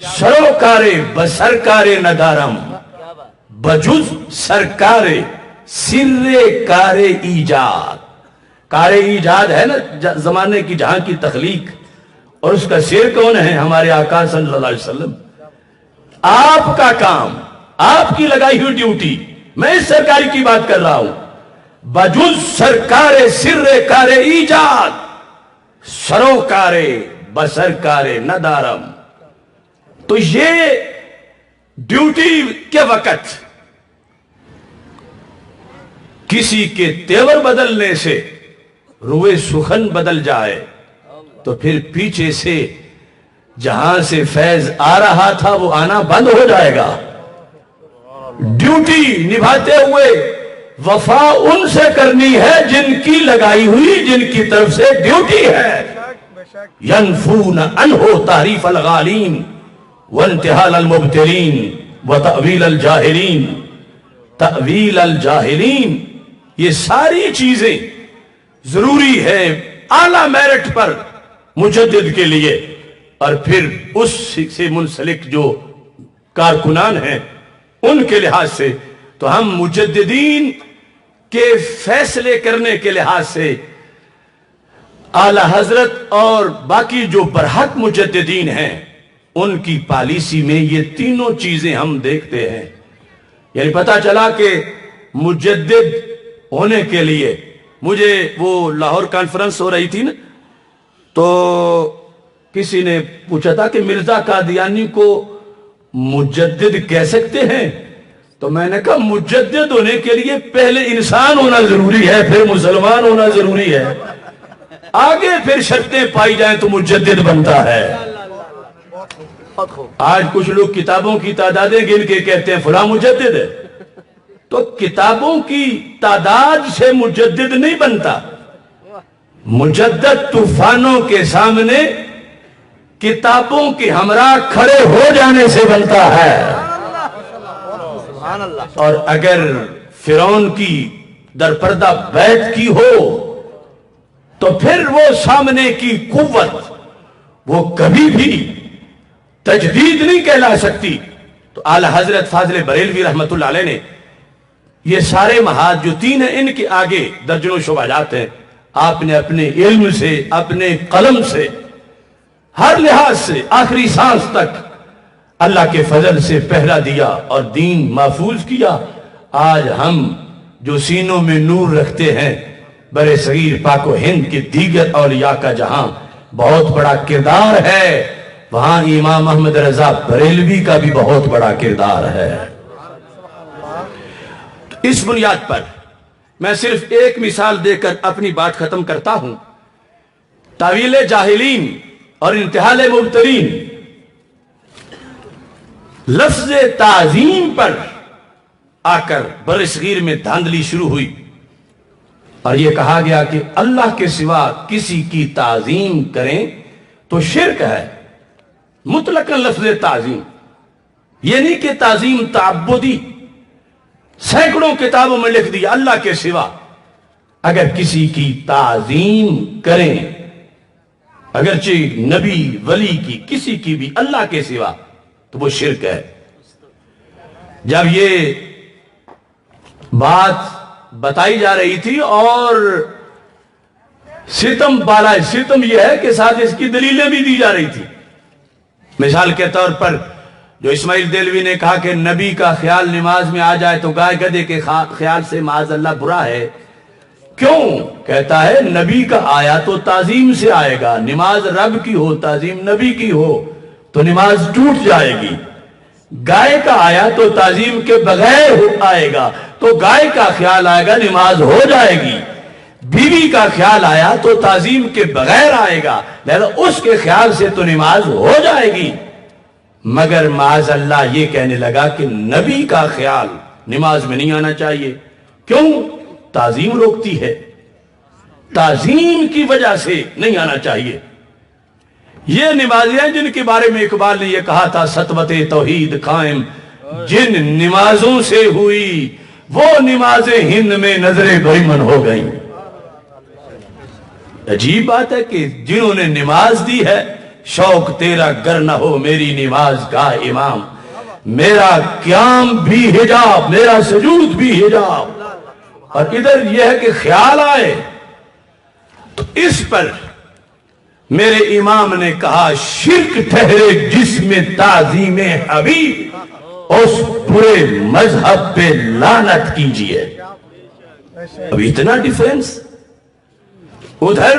سروکار بسرکار ندارم، بجز سرکار سر کار ایجاد، کار ایجاد ہے نا زمانے کی جہاں کی تخلیق، اور اس کا سر کون ہے؟ ہمارے آقا صلی اللہ علیہ وسلم۔ آپ کا کام، آپ کی لگائی ہوئی ڈیوٹی، میں اس سرکاری کی بات کر رہا ہوں، بجز سرکار سر کار ایجاد سروکار بسرکار ندارم۔ تو یہ ڈیوٹی کے وقت کسی کے تیور بدلنے سے روئے سخن بدل جائے تو پھر پیچھے سے جہاں سے فیض آ رہا تھا وہ آنا بند ہو جائے گا۔ ڈیوٹی نبھاتے ہوئے وفا ان سے کرنی ہے جن کی لگائی ہوئی، جن کی طرف سے ڈیوٹی ہے۔ ینفون عنہ تعریف الغالین وانتحال المبتلین وتأویل الجاہلین، تأویل الجاہلین، یہ ساری چیزیں ضروری ہے اعلیٰ میرٹ پر مجدد کے لیے، اور پھر اس سے منسلک جو کارکنان ہیں ان کے لحاظ سے تو ہم مجددین کے فیصلے کرنے کے لحاظ سے اعلی حضرت اور باقی جو برحق مجددین ہیں ان کی پالیسی میں یہ تینوں چیزیں ہم دیکھتے ہیں۔ یعنی پتہ چلا کہ مجدد ہونے کے لیے، مجھے وہ لاہور کانفرنس ہو رہی تھی نا، تو کسی نے پوچھا تھا کہ مرزا قادیانی کو مجدد کہہ سکتے ہیں؟ تو میں نے کہا مجدد ہونے کے لیے پہلے انسان ہونا ضروری ہے، پھر مسلمان ہونا ضروری ہے، آگے پھر شرطیں پائی جائیں تو مجدد بنتا ہے۔ آج کچھ لوگ کتابوں کی تعدادیں گن کے کہتے ہیں فلاں مجدد ہے، تو کتابوں کی تعداد سے مجدد نہیں بنتا، مجدد طوفانوں کے سامنے کتابوں کے ہمراہ کھڑے ہو جانے سے بنتا ہے۔ اور اگر فرعون کی درپردہ بیعت کی ہو تو پھر وہ سامنے کی قوت وہ کبھی بھی تجدید نہیں کہلا سکتی۔ تو اعلی حضرت فاضل بریلوی رحمت اللہ علیہ نے یہ سارے محاذ جو تین ہیں ان کے آگے درجنوں شبہات ہیں، آپ نے اپنے علم سے، اپنے قلم سے، ہر لحاظ سے آخری سانس تک اللہ کے فضل سے پہرا دیا اور دین محفوظ کیا۔ آج ہم جو سینوں میں نور رکھتے ہیں، برے صغیر پاک و ہند کے دیگر اولیاء کا جہاں بہت بڑا کردار ہے، وہاں امام احمد رضا بریلوی کا بھی بہت بڑا کردار ہے۔ اس بنیاد پر میں صرف ایک مثال دے کر اپنی بات ختم کرتا ہوں۔ تاویل جاہلین اور انتحال مبتلین، لفظ تعظیم پر آ کر برصغیر میں دھاندلی شروع ہوئی، اور یہ کہا گیا کہ اللہ کے سوا کسی کی تعظیم کریں تو شرک ہے. مطلقاً لفظ تعظیم، یہ نہیں کہ تعظیم تعبدی. سینکڑوں کتابوں میں لکھ دیا اللہ کے سوا اگر کسی کی تعظیم کریں، اگرچہ نبی ولی کی کسی کی بھی اللہ کے سوا، تو وہ شرک ہے. جب یہ بات بتائی جا رہی تھی اور ستم بالا، ستم یہ ہے کہ ساتھ اس کی دلیلیں بھی دی جا رہی تھی. مثال کے طور پر جو اسماعیل دہلوی نے کہا کہ نبی کا خیال نماز میں آ جائے تو گائے گدھے کے خیال سے معاذ اللہ برا ہے. کیوں؟ کہتا ہے نبی کا آیا تو تعظیم سے آئے گا. نماز رب کی ہو، تعظیم نبی کی ہو تو نماز ٹوٹ جائے گی. گائے کا آیا تو تعظیم کے بغیر آئے گا تو گائے کا خیال آئے گا، نماز ہو جائے گی. بیوی کا خیال آیا تو تعظیم کے بغیر آئے گا، لہذا اس کے خیال سے تو نماز ہو جائے گی. مگر معاذ اللہ یہ کہنے لگا کہ نبی کا خیال نماز میں نہیں آنا چاہیے. کیوں؟ تعظیم روکتی ہے، تعظیم کی وجہ سے نہیں آنا چاہیے. یہ نمازیں ہیں جن کے بارے میں اقبال نے یہ کہا تھا سطوت توحید قائم جن نمازوں سے ہوئی وہ نمازیں ہند میں نظر بریمن ہو گئیں. عجیب بات ہے کہ جنہوں نے نماز دی ہے، شوق تیرا گر نہ ہو میری نماز کا امام، میرا قیام بھی حجاب، میرا سجود بھی حجاب. اور ادھر یہ ہے کہ خیال آئے تو اس پر میرے امام نے کہا شرک ٹھہرے جس میں تعظیم حبیب، اس پورے مذہب پہ لعنت کیجئے. اب اتنا ڈیفرنس. ادھر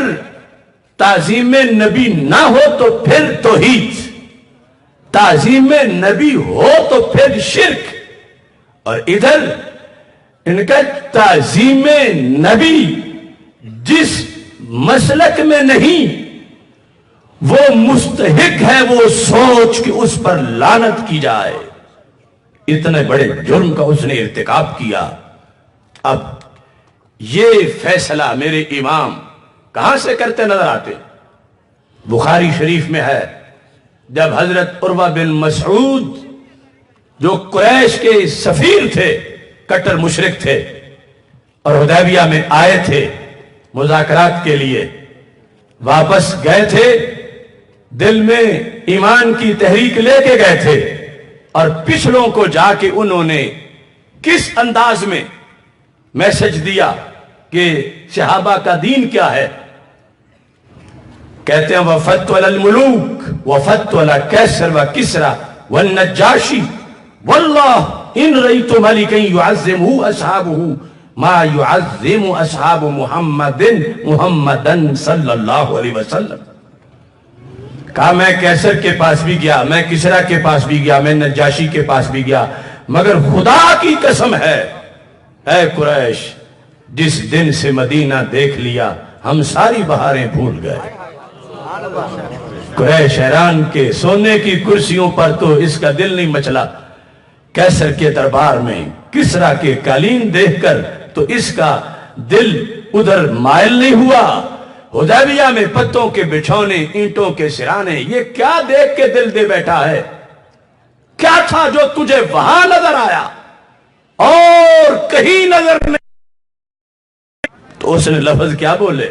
تعظیم نبی نہ ہو تو پھر توحید، تعظیم نبی ہو تو پھر شرک. اور ادھر ان کا تعظیم نبی جس مسلک میں نہیں وہ مستحق ہے وہ سوچ کہ اس پر لعنت کی جائے. اتنے بڑے جرم کا اس نے ارتکاب کیا. اب یہ فیصلہ میرے امام کہاں سے کرتے نظر آتے؟ بخاری شریف میں ہے جب حضرت عروہ بن مسعود جو قریش کے سفیر تھے، کٹر مشرک تھے اور حدیبیہ میں آئے تھے مذاکرات کے لیے، واپس گئے تھے، دل میں ایمان کی تحریک لے کے گئے تھے، اور پچھلوں کو جا کے انہوں نے کس انداز میں میسج دیا کہ صحابہ کا دین کیا ہے. کہتے ہیں وَفَتْوَ الْمُلُوكِ وَفَتْوَ الْكَسْرَ وَكِسْرَ وَالنَّجَّاشِ وَاللَّهِ إِنْ رَيْتُ مَلِكًا يُعَزِّمُهُ أَصْحَابُهُ مَا يُعَزِّمُ أَصْحَابُ مُحَمَّدٍ صلی اللہ علیہ وسلم. کہا میں کیسر کے پاس بھی گیا، میں کسرا کے پاس بھی گیا، میں نجاشی کے پاس بھی گیا، مگر خدا کی قسم ہے اے قریش جس دن سے مدینہ دیکھ لیا ہم ساری بہاریں بھول گئے. قریش حیران کے سونے کی کرسیوں پر تو اس کا دل نہیں مچلا، کیسر کے دربار میں کسرا کے قالین دیکھ کر تو اس کا دل ادھر مائل نہیں ہوا. حدیبیہ میں پتوں کے بچھونے، اینٹوں کے سرانے، یہ کیا دیکھ کے دل دے بیٹھا ہے؟ کیا تھا جو تجھے وہاں نظر آیا اور کہیں نظر نہیں؟ تو اس نے لفظ کیا بولے؟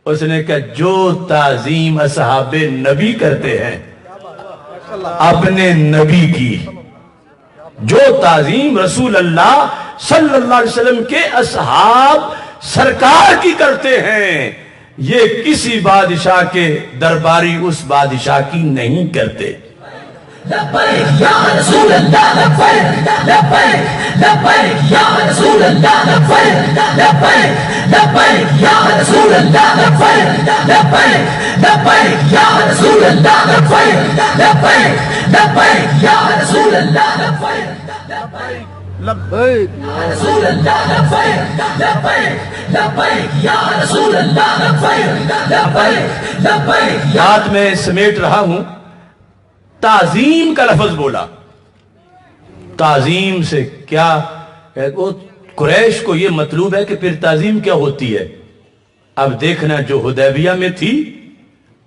اس نے کہا جو تعظیم اصحاب نبی کرتے ہیں اپنے نبی کی، جو تعظیم رسول اللہ صلی اللہ علیہ وسلم کے اصحاب سرکار کی کرتے ہیں، یہ کسی بادشاہ کے درباری اس بادشاہ کی نہیں کرتے. لبیک یا رسول اللہ لبیک لبیک لبیک یا رسول اللہ لبیک لبیک لبیک یا رسول اللہ لبیک لبیک لبیک یا رسول اللہ لبیک لبیک لبیک یا رسول اللہ لبیک لبیک رسول اللہ لبیک لبیک لبیک یا رسول اللہ لبیک لبیک لبیک. بات میں سمیٹ رہا ہوں. تعظیم کا لفظ بولا، تعظیم سے کیا وہ قریش کو یہ مطلوب ہے کہ پھر تعظیم کیا ہوتی ہے؟ اب دیکھنا جو حدیبیہ میں تھی،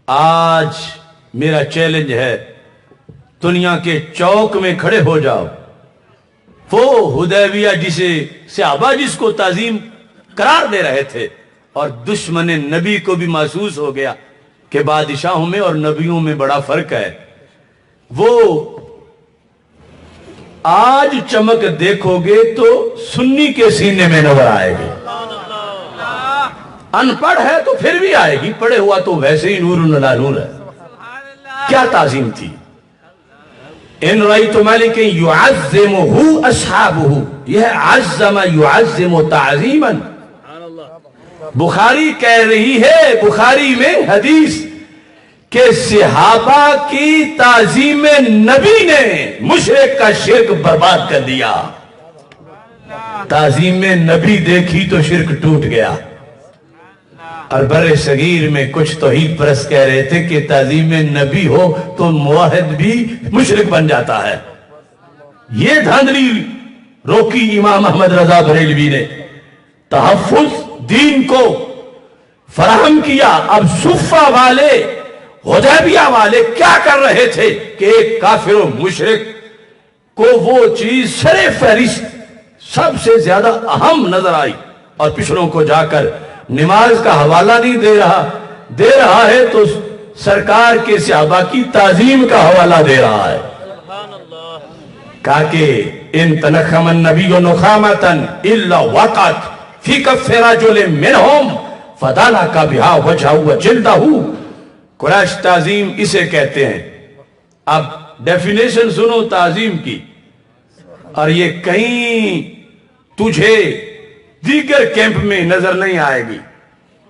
آج میرا چیلنج ہے دنیا کے چوک میں کھڑے ہو جاؤ، وہ حدیبیہ جسے صحابہ جس کو تعظیم قرار دے رہے تھے، اور دشمن نبی کو بھی محسوس ہو گیا کہ بادشاہوں میں اور نبیوں میں بڑا فرق ہے، وہ آج چمک دیکھو گے تو سنی کے سینے میں نظر آئے گی، ان پڑھ ہے تو پھر بھی آئے گی، پڑھے ہوا تو ویسے ہی نور علی نور ہے۔ کیا تعظیم تھی؟ ان رأیت ملک یعظمہ اصحابہ، یہ عظم یعظم تعظیما، بخاری کہہ رہی ہے، بخاری میں حدیث کہ صحابہ کی تعظیم نبی نے مشرک کا شرک برباد کر دیا۔ تعظیم نبی دیکھی تو شرک ٹوٹ گیا۔ اور بر صغیر میں کچھ توحید پرست کہہ رہے تھے کہ تعظیم نبی ہو تو موحد بھی مشرک بن جاتا ہے۔ یہ دھاندلی روکی امام احمد رضا بریلوی نے، تحفظ دین کو فراہم کیا۔ اب صفہ والے، حدیبیہ والے کیا کر رہے تھے کہ ایک کافر و مشرک کو وہ چیز سر فہرست سب سے زیادہ اہم نظر آئی، اور پچھڑوں کو جا کر نماز کا حوالہ نہیں دے رہا ہے تو سرکار کے صحابہ کی تعظیم کا حوالہ دے رہا ہے۔ کہا کہ ان تنخم النبی نخامتا الا وقت فی کف رجل منہم فدانا کا بہا وجہ وجلدہ۔ قریش تعظیم اسے کہتے ہیں۔ اب ڈیفینیشن سنو تعظیم کی، اور یہ کہیں تجھے دیگر کیمپ میں نظر نہیں آئے گی،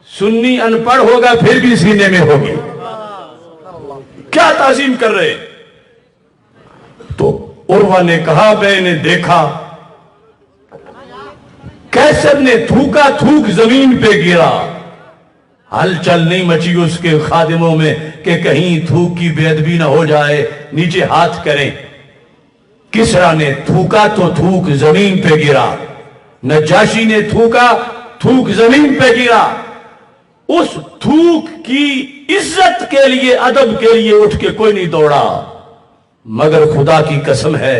سنی ان پڑھ ہوگا پھر بھی سینے میں ہوگی۔ کیا تعظیم کر رہے؟ تو عروہ نے کہا میں نے دیکھا کیسر نے تھوکا، تھوک زمین پہ گرا، ہلچل نہیں مچی اس کے خادموں میں کہ کہیں تھوک کی بے ادبی نہ ہو جائے، نیچے ہاتھ کریں۔ کسرا نے تھوکا تو تھوک زمین پہ گرا، نجاشی نے تھوکا، تھوک زمین پہ گرا۔ اس تھوک کی عزت کے لیے، ادب کے لیے اٹھ کے کوئی نہیں دوڑا، مگر خدا کی قسم ہے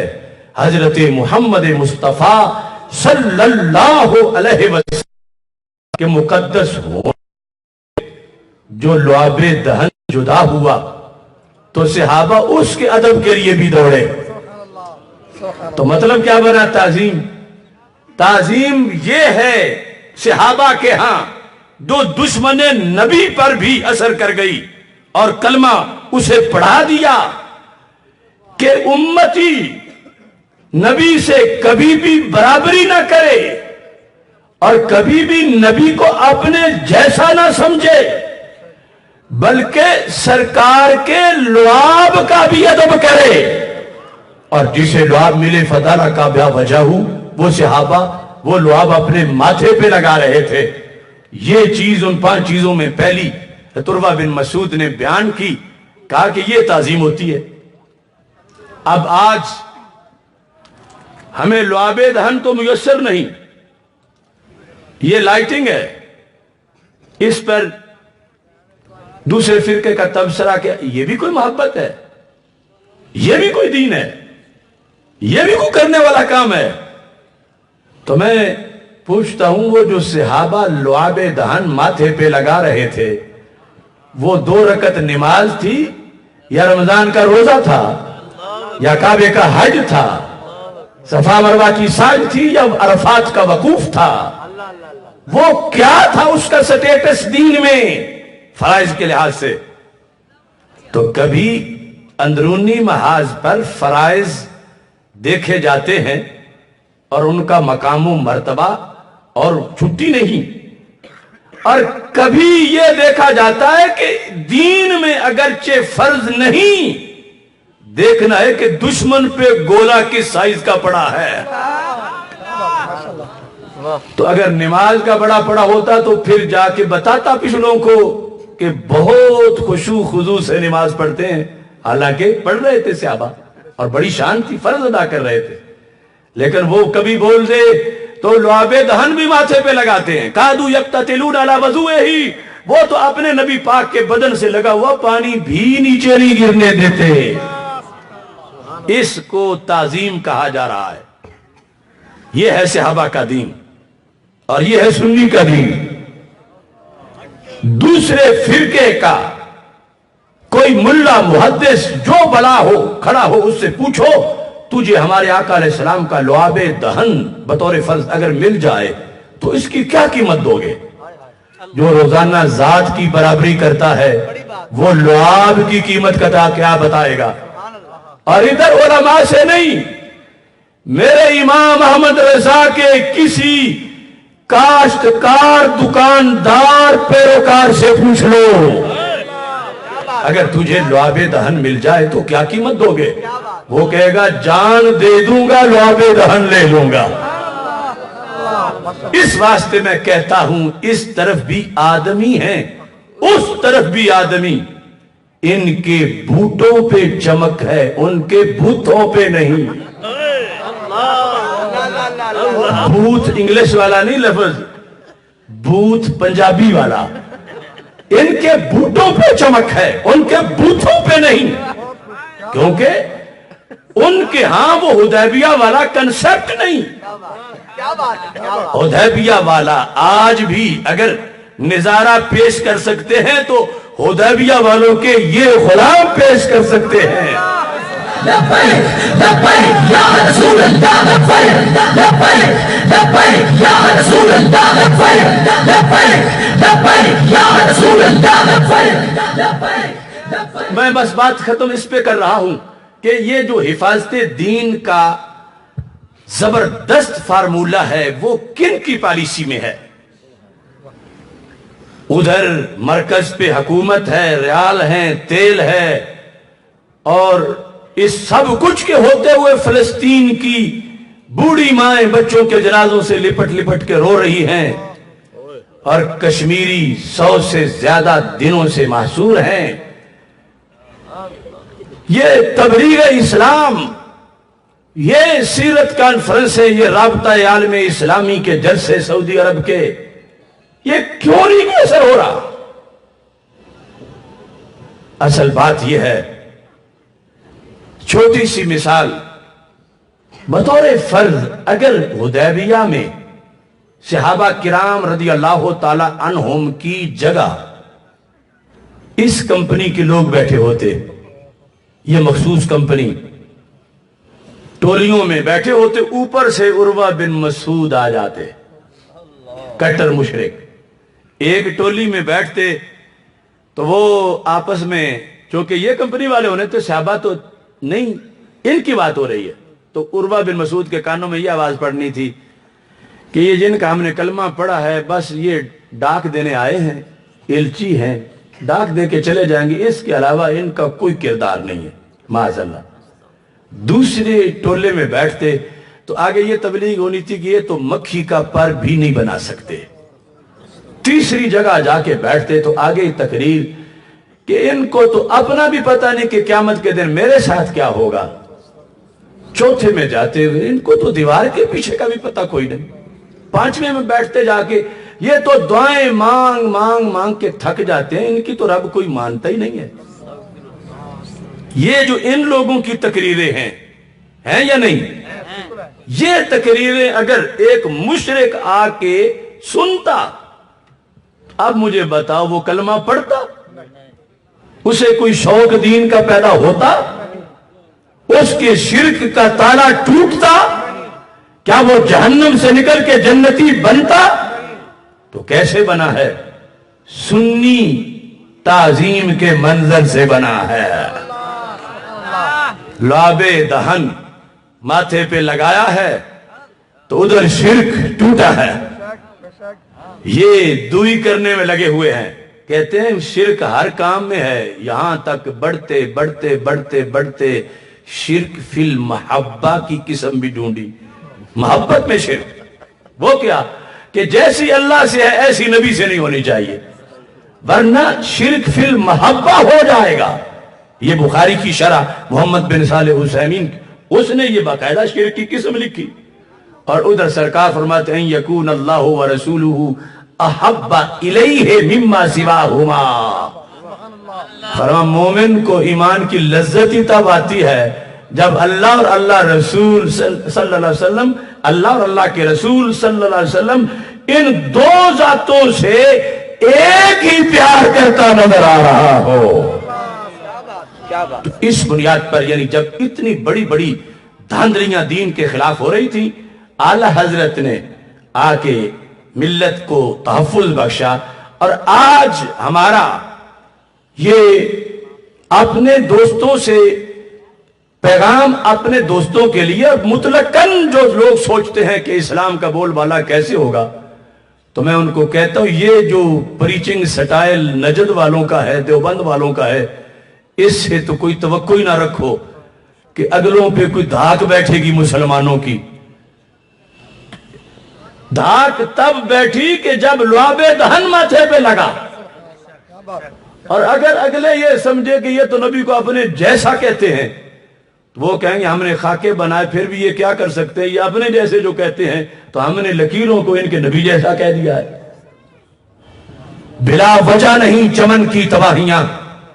حضرت محمد مصطفیٰ صلی اللہ علیہ وسلم کے مقدس ہو جو لعاب دہن جدا ہوا تو صحابہ اس کے ادب کے لیے بھی دوڑے۔ تو مطلب کیا بنا تعظیم؟ تعظیم یہ ہے صحابہ کے ہاں جو دشمن نبی پر بھی اثر کر گئی اور کلمہ اسے پڑھا دیا کہ امتی نبی سے کبھی بھی برابری نہ کرے اور کبھی بھی نبی کو اپنے جیسا نہ سمجھے، بلکہ سرکار کے لعاب کا بھی ادب کرے، اور جسے لعاب ملے فدانا کا بیا وجہ ہو، وہ صحابہ وہ لعاب اپنے ماتھے پہ لگا رہے تھے۔ یہ چیز ان 5 چیزوں میں پہلی عروہ بن مسعود نے بیان کی، کہا کہ یہ تعظیم ہوتی ہے۔ اب آج ہمیں لعاب دہن تو میسر نہیں، یہ لائٹنگ ہے، اس پر دوسرے فرقے کا تبصرہ کہ یہ بھی کوئی محبت ہے، یہ بھی کوئی دین ہے، یہ بھی کوئی کرنے والا کام ہے۔ تو میں پوچھتا ہوں وہ جو صحابہ لعاب دہن ماتھے پہ لگا رہے تھے وہ 2 رکعت نماز تھی یا رمضان کا روزہ تھا یا کعبے کا حج تھا، صفا مروہ کی سعی تھی یا عرفات کا وقوف تھا، وہ کیا تھا اس کا سٹیٹس دین میں فرائض کے لحاظ سے؟ تو کبھی اندرونی محاذ پر فرائض دیکھے جاتے ہیں اور ان کا مقام و مرتبہ اور چھٹی نہیں، اور کبھی یہ دیکھا جاتا ہے کہ دین میں اگرچہ فرض نہیں، دیکھنا ہے کہ دشمن پہ گولا کس سائز کا پڑا ہے۔ تو اگر نماز کا بڑا پڑا ہوتا تو پھر جا کے بتاتا پچھلوں کو کہ بہت خشوع خضوع سے نماز پڑھتے ہیں، حالانکہ پڑھ رہے تھے صحابہ اور بڑی شان تھی، فرض ادا کر رہے تھے، لیکن وہ کبھی بول دے تو لعاب دہن بھی ماتھے پہ لگاتے ہیں. کادو یقتتلون علی وضوئہ ہی، وہ تو اپنے نبی پاک کے بدن سے لگا ہوا پانی بھی نیچے نہیں گرنے دیتے. اس کو تعظیم کہا جا رہا ہے. یہ ہے صحابہ کا دین اور یہ ہے سنی کا دین. دوسرے فرقے کا کوئی ملا محدث جو بلا ہو کھڑا ہو اس سے پوچھو تجھے ہمارے آقا علیہ السلام کا لعاب دہن بطور فرض اگر مل جائے تو اس کی کیا قیمت دو گے؟ جو روزانہ ذات کی برابری کرتا ہے وہ لعاب کی قیمت کا کیا بتائے گا؟ اور ادھر علماء سے نہیں، میرے امام احمد رضا کے کسی کاشتکار دکاندار پیروکار سے پوچھ لو، اگر تجھے لعاب دہن مل جائے تو کیا قیمت دو گے؟ وہ کہے گا جان دے دوں گا، لعاب دہن لے لوں گا. اس واسطے میں کہتا ہوں اس طرف بھی آدمی ہیں اس طرف بھی آدمی. ان کے بوٹوں پہ چمک ہے، ان کے بوتوں پہ نہیں. بوت انگلش والا نہیں لفظ، بوت پنجابی والا. ان کے بوٹوں پہ چمک ہے، ان کے بوتوں پہ نہیں. کیونکہ ان کے ہاں وہ حدیبیہ والا کنسپٹ نہیں. حدیبیہ والا آج بھی اگر نظارہ پیش کر سکتے ہیں تو حدیبیہ والوں کے یہ غلام پیش کر سکتے ہیں. لبیک لبیک یا رسول اللہ، لبیک لبیک لبیک یا رسول اللہ، لبیک لبیک لبیک یا رسول اللہ، لبیک لبیک. میں بس بات ختم اس پہ کر رہا ہوں کہ یہ جو حفاظت دین کا زبردست فارمولہ ہے وہ کن کی پالیسی میں ہے؟ ادھر مرکز پہ حکومت ہے، ریال ہیں، تیل ہے، اور اس سب کچھ کے ہوتے ہوئے فلسطین کی بوڑھی مائیں بچوں کے جنازوں سے لپٹ لپٹ کے رو رہی ہیں، اور کشمیری 100 سے زیادہ دنوں سے محصور ہیں. یہ تبلیغ اسلام، یہ سیرت کانفرنسیں، یہ رابطہ عالم اسلامی کے جلسے سعودی عرب کے، یہ کیوں نہیں اثر ہو رہا؟ اصل بات یہ ہے، چھوٹی سی مثال بطور فرض، اگر حدیبیہ میں صحابہ کرام رضی اللہ تعالی عنہم کی جگہ اس کمپنی کے لوگ بیٹھے ہوتے، یہ مخصوص کمپنی ٹولیوں میں بیٹھے ہوتے، اوپر سے عروہ بن مسعود آ جاتے، کٹر مشرک. ایک ٹولی میں بیٹھتے تو وہ آپس میں، چونکہ یہ کمپنی والے ہونے تو صحابہ تو نہیں، ان کی بات ہو رہی ہے، تو عروہ بن مسعود کے کانوں میں یہ آواز پڑنی تھی کہ یہ جن کا ہم نے کلمہ پڑھا ہے بس یہ ڈاک دینے آئے ہیں، ایلچی ہیں، ڈاک دے کے چلے جائیں گے، اس کے علاوہ ان کا کوئی کردار نہیں ہے معاذ اللہ. دوسرے ٹولے میں بیٹھتے تو آگے یہ تبلیغ ہونی تھی کہ یہ تو مکھی کا پر بھی نہیں بنا سکتے. تیسری جگہ جا کے بیٹھتے تو آگے تقریر کہ ان کو تو اپنا بھی پتہ نہیں کہ قیامت کے دن میرے ساتھ کیا ہوگا. چوتھے میں جاتے ہوئے ان کو تو دیوار کے پیچھے کا بھی پتہ کوئی نہیں. پانچویں میں بیٹھتے جا کے یہ تو دعائیں مانگ مانگ مانگ کے تھک جاتے ہیں، ان کی تو رب کوئی مانتا ہی نہیں ہے. یہ جو ان لوگوں کی تقریریں ہیں یا نہیں، یہ تقریریں اگر ایک مشرک آ کے سنتا، اب مجھے بتاؤ وہ کلمہ پڑھتا؟ اسے کوئی شوق دین کا پیدا ہوتا؟ اس کے شرک کا تالا ٹوٹتا؟ کیا وہ جہنم سے نکل کے جنتی بنتا؟ تو کیسے بنا ہے؟ سنی تعظیم کے منظر سے بنا ہے. لعاب دہن ماتھے پہ لگایا ہے تو ادھر شرک ٹوٹا ہے. یہ دوئی کرنے میں لگے ہوئے ہیں، کہتے ہیں شرک ہر کام میں ہے، یہاں تک بڑھتے بڑھتے بڑھتے بڑھتے شرک فی المحبہ کی قسم بھی ڈھونڈی. محبت میں شرک، وہ کیا کہ جیسی اللہ سے ہے ایسی نبی سے نہیں ہونی چاہیے، ورنہ شرک فی المحبہ ہو جائے گا. یہ بخاری کی شرح محمد بن صالح عثیمین، اس نے یہ باقاعدہ شرک کی قسم لکھی. اور ادھر سرکار فرماتے ہیں یکون اللہ و رسولہ احب الیہ مما سواہما. فرما مومن کو ایمان کی لذت ہی تب آتی ہے جب اللہ اور اللہ رسول صلی اللہ علیہ وسلم، اللہ اور اللہ کے رسول صلی اللہ علیہ وسلم ان دو ذاتوں سے ایک ہی پیار کرتا نظر آ رہا ہو. تو اس بنیاد پر یعنی جب اتنی بڑی بڑی دھاندلیاں دین کے خلاف ہو رہی تھی، اعلی حضرت نے آ کے ملت کو تحفظ بخشا. اور آج ہمارا یہ اپنے دوستوں سے پیغام، اپنے دوستوں کے لیے مطلقاً جو لوگ سوچتے ہیں کہ اسلام کا بول بالا کیسے ہوگا، تو میں ان کو کہتا ہوں یہ جو پریچنگ سٹائل نجد والوں کا ہے، دیوبند والوں کا ہے، اس سے تو کوئی توقع ہی نہ رکھو کہ اگلوں پہ کوئی دھاک بیٹھے گی. مسلمانوں کی دھاک تب بیٹھی کہ جب لعاب دہن ماتھے پہ لگا. اور اگر اگلے یہ سمجھے کہ یہ تو نبی کو اپنے جیسا کہتے ہیں، تو وہ کہیں گے ہم نے خاکے بنائے پھر بھی یہ کیا کر سکتے ہیں، یہ اپنے جیسے جو کہتے ہیں تو ہم نے لکیروں کو ان کے نبی جیسا کہہ دیا ہے. بلا وجہ نہیں چمن کی تباہیاں،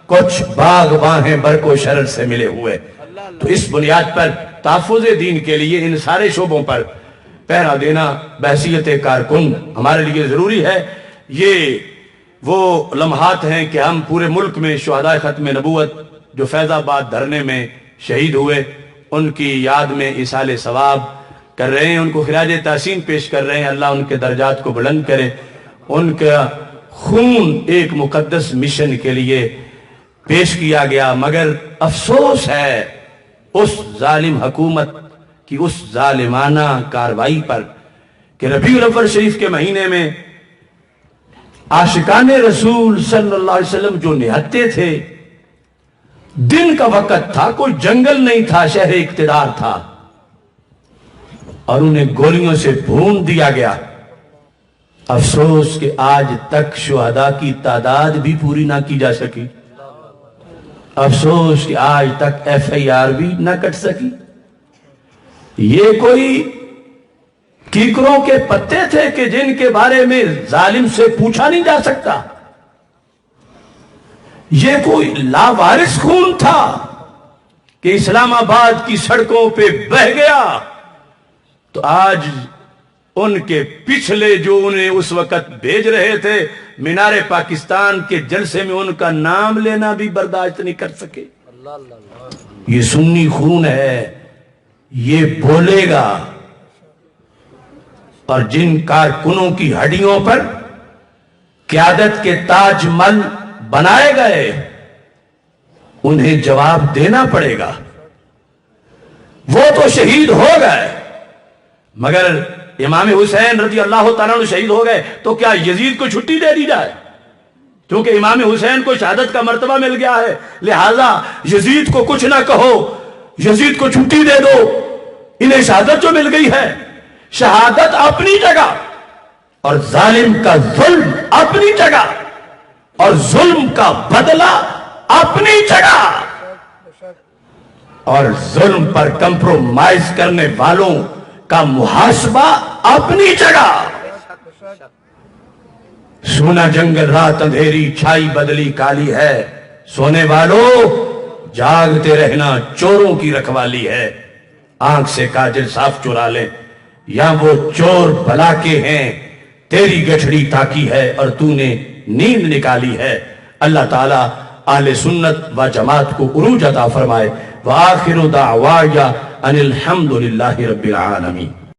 کچھ باغ باہیں برق و شرر سے ملے ہوئے. تو اس بنیاد پر تحفظ دین کے لیے ان سارے شعبوں پر پہرا دینا بحیثیت کارکن ہمارے لیے ضروری ہے. یہ وہ لمحات ہیں کہ ہم پورے ملک میں شہداء ختم نبوت جو فیض آباد دھرنے میں شہید ہوئے ان کی یاد میں ایصال ثواب کر رہے ہیں، ان کو خراج تحسین پیش کر رہے ہیں. اللہ ان کے درجات کو بلند کرے. ان کا خون ایک مقدس مشن کے لیے پیش کیا گیا، مگر افسوس ہے اس ظالم حکومت کی اس ظالمانہ کاروائی پر کہ ربیع الاول شریف کے مہینے میں عاشقان رسول صلی اللہ علیہ وسلم جو نہتے تھے، دن کا وقت تھا، کوئی جنگل نہیں تھا، شہر اقتدار تھا، اور انہیں گولیوں سے بھون دیا گیا. افسوس کہ آج تک شہداء کی تعداد بھی پوری نہ کی جا سکی. افسوس کہ آج تک FIR بھی نہ کٹ سکی. یہ کوئی کیکروں کے پتے تھے کہ جن کے بارے میں ظالم سے پوچھا نہیں جا سکتا. یہ کوئی لاوارث خون تھا کہ اسلام آباد کی سڑکوں پہ بہہ گیا. تو آج ان کے پچھلے جو انہیں اس وقت بھیج رہے تھے مینار پاکستان کے جلسے میں، ان کا نام لینا بھی برداشت نہیں کر سکے. یہ سنی خون ہے، یہ بولے گا. اور جن کارکنوں کی ہڈیوں پر قیادت کے تاج مل بنائے گئے انہیں جواب دینا پڑے گا. وہ تو شہید ہو گئے، مگر امام حسین رضی اللہ تعالیٰ عنہ شہید ہو گئے تو کیا یزید کو چھٹی دے دی جائے؟ کیونکہ امام حسین کو شہادت کا مرتبہ مل گیا ہے، لہذا یزید کو کچھ نہ کہو، یزید کو چھٹی دے دو، انہیں شہادت جو مل گئی ہے. شہادت اپنی جگہ اور ظالم کا ظلم اپنی جگہ اور ظلم کا بدلہ اپنی جگہ، اور ظلم پر کمپرومائز کرنے والوں کا محاسبہ اپنی جگہ. سونا جنگل رات اندھیری چھائی بدلی کالی ہے، سونے والوں جاگتے رہنا چوروں کی رکھوالی ہے. آنکھ سے کاجل صاف چرا لیں، یا وہ چور بھلا کے ہیں، تیری گٹھڑی تاکی ہے اور تو نے نیند نکالی ہے. اللہ تعالیٰ اہل سنت و جماعت کو عروج عطا فرمائے. وآخر دعوایا ان الحمدللہ رب العالمین.